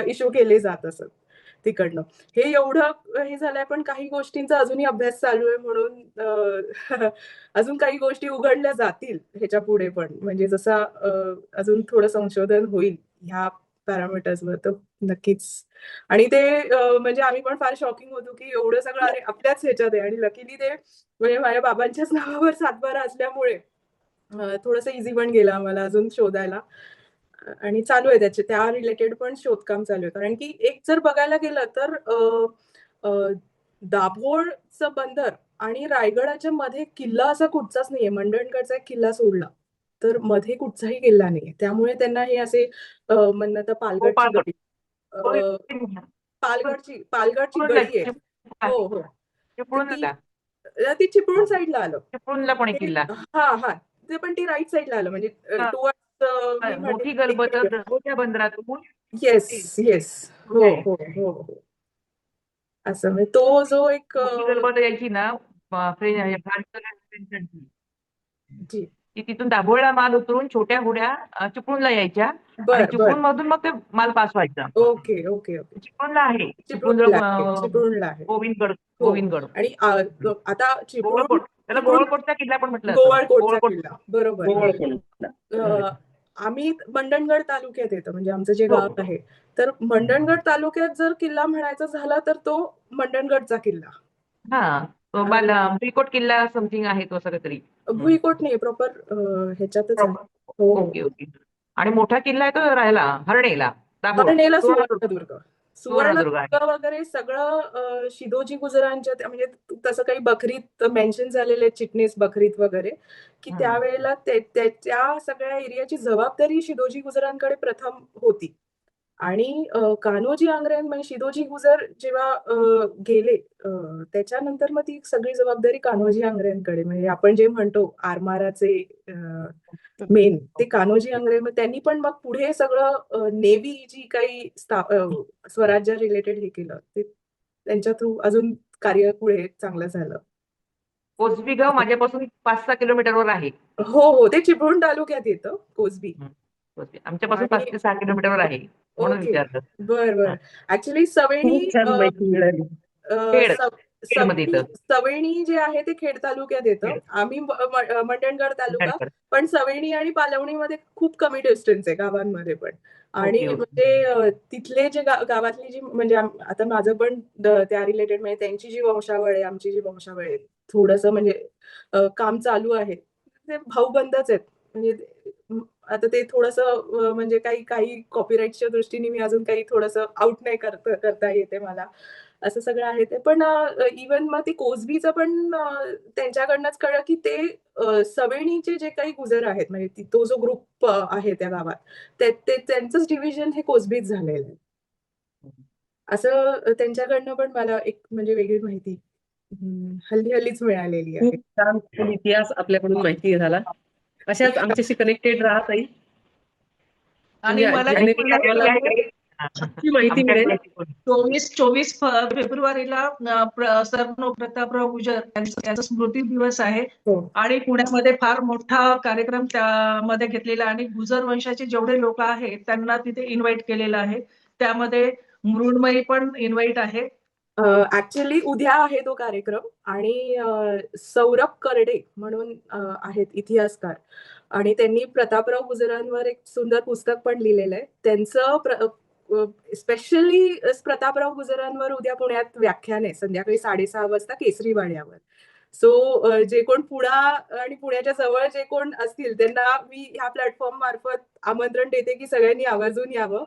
इश्यू केले जात असत तिकडनं. हे एवढं हे झालंय पण काही गोष्टींचा अजूनही अभ्यास चालू आहे म्हणून अजून काही गोष्टी उघडल्या जातील ह्याच्या पुढे पण म्हणजे जसा अजून थोडं संशोधन होईल ह्या पॅरामीटर्सवर तर नक्कीच. आणि ते म्हणजे आम्ही पण फार शॉकिंग होतो की एवढं सगळं अरे आपल्याच ह्याच्यात आहे. आणि लकीली ते म्हणजे माझ्या बाबांच्याच नावावर सातबारा असल्यामुळे थोडंसं इझी पण गेलं आम्हाला अजून शोधायला. आणि चालू आहे त्या रिलेटेड पण शोधकाम चालू आहे. कारण की एक जर बघायला गेलं तर दाभोळचं बंदर आणि रायगडाच्या मध्ये किल्ला असा कुठचाच नाहीये. मंडणगडचा एक किल्ला सोडला तर मध्ये कुठचाही किल्ला नाहीये. त्यामुळे त्यांना हे असे म्हणणं तर पालगडची गडी पालगडची गडी आहे. हो ती चिपळूण साईडला आलं. चिपळूणला पण एक किल्ला. हा ते पण ती राईट साईडला आलं म्हणजे मोठी गलबत मोठ्या बंदरातून. येस हो असं म्हणजे तो जो एक गलबत यायची ना जी ती तिथून दाभोळला माल उतरून छोट्या होड्या चिपळूणला यायच्या. आणि चिपळूण मधून मग ते माल पास व्हायचा. ओके चिपळूणला आहे चिपळूणला आहे गोविंदगड. आणि आता त्याला तिकडून गोवळकोटचा किल्ला पण म्हटलं जातं. गोवळकोटचा गोवळकोट किल्ला बरोबर. गोवळकोट. आम्ही मंडणगड तालुक्यात येतो, म्हणजे आमचं जे गाव आहे. तर मंडणगड तालुक्यात जर किल्ला म्हणायचा झाला तर तो मंडणगडचा किल्ला. हा, तो भुईकोट किल्ला समथिंग आहे तो असं काहीतरी. भुईकोट नाही, प्रॉपर ह्याच्यातच आहे. हो हो. Okay okay. आणि मोठा किल्ला आहे तो राहायला हरणेला, दाभोळ, हरणेला सुवर्णदुर्ग. सुवर्णदुर्ग वगैरे सगळं शिदोजी गुजरांच्या म्हणजे तसं काही बखरीत मेन्शन झालेले चिटणीस बखरीत वगैरे, की त्यावेळेला त्या सगळ्या एरियाची जबाबदारी शिदोजी गुजरांकडे प्रथम होती. आणि कान्होजी आंग्रे म्हणजे शिदोजी गुजर जेव्हा गेले त्याच्यानंतर मग ती सगळी जबाबदारी कान्होजी आंग्रेंकडे, म्हणजे आपण जे म्हणतो आरमाराचे मेन ते कान्होजी आंग्रे. मग त्यांनी पण मग पुढे सगळं नेव्ही जी काही स्वराज्य रिलेटेड हे केलं ते त्यांच्या थ्रू अजून कार्य पुढे चांगलं झालं. कोसबी गाव माझ्यापासून 5-6 किलोमीटरवर आहे. हो हो, ते चिपळूण तालुक्यात येतं कोसबी. आमच्यापासून 5 ते 6 किलोमीटरवर आहे, म्हणून ओके, विचारलं. बर. ऍक्च्युली सवयणी खूप छान माहिती मिळाली. सवयणी जे आहे ते खेड तालुक्यात येतं. आम्ही मंडणगड तालुका, पण सवयणी आणि पालवणीमध्ये खूप कमी डिस्टन्स आहे गावांमध्ये पण. आणि म्हणजे तिथले जे गावातली जी म्हणजे आता माझं पण त्या रिलेटेड म्हणजे त्यांची जी वंशावळ आहे, आमची जी वंशावळ आहे, थोडंसं म्हणजे काम चालू आहे. ते भाऊबंदच आहेत. म्हणजे आता ते थोडंसं म्हणजे काही कॉपीराईटच्या दृष्टीने मी अजून काही थोडंसं आउट नाही करता येते मला, असं सगळं आहे ते. पण इवन मग ते कोसबीचं पण त्यांच्याकडनंच कळलं की ते सवयणीचे जे काही गुजर आहेत, म्हणजे तो जो ग्रुप आहे त्या गावात, त्यांचंच डिव्हिजन हे कोसबीत झालेलं आहे. असं त्यांच्याकडनं पण मला एक म्हणजे वेगळी माहिती हल्लीच मिळालेली आहे. खूप छान इतिहास आपल्याकडून माहिती झाला. अशाच आमच्याशी कनेक्टेड राहत आहे. आणि मला एक म्हणायचं आहे, माहिती मिळेल. 24 फेब्रुवारीला सरनो प्रतापराव गुजर यांचा स्मृती दिवस आहे. आणि पुण्यामध्ये फार मोठा कार्यक्रम त्यामध्ये घेतलेला, आणि गुजर वंशाचे जेवढे लोक आहेत त्यांना तिथे इन्व्हाइट केलेलं आहे. त्यामध्ये मृण्मयी पण इन्व्हाइट आहे. ऍक्च्युली उद्या आहे तो कार्यक्रम. आणि सौरभ करडे म्हणून आहेत इतिहासकार, आणि त्यांनी प्रतापराव गुजरांवर एक सुंदर पुस्तक पण लिहिलेलं आहे. त्यांचं स्पेशली प्रतापराव गुजरांवर उद्या पुण्यात व्याख्यान आहे संध्याकाळी 6:30 वाजता केसरी वाड्यावर. सो जे कोण पुणा आणि पुण्याच्या जवळ जे कोण असतील त्यांना मी ह्या प्लॅटफॉर्म मार्फत आमंत्रण देते की सगळ्यांनी आवर्जून यावं.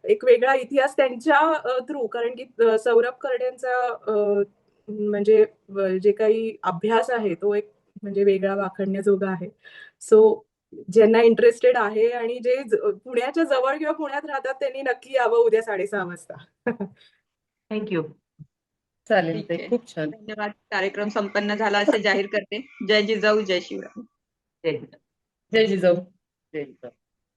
एक वेगळा इतिहास त्यांच्या थ्रू, कारण की सौरभ करड्यांचा म्हणजे जे काही अभ्यास आहे तो एक म्हणजे वेगळा वाखणण्याजोगा आहे. सो ज्यांना इंटरेस्टेड आहे आणि जे पुण्याच्या जवळ किंवा पुण्यात राहतात त्यांनी नक्की यावं उद्या 6:30 वाजता. थँक्यू. चालेल, ठीक ते आहे. खूप छान. धन्यवाद. कार्यक्रम संपन्न झाला असे जाहीर करते. जय जिजाऊ, जय शिवराय. जय हिंद. जय जिजाऊ. जय हिंद.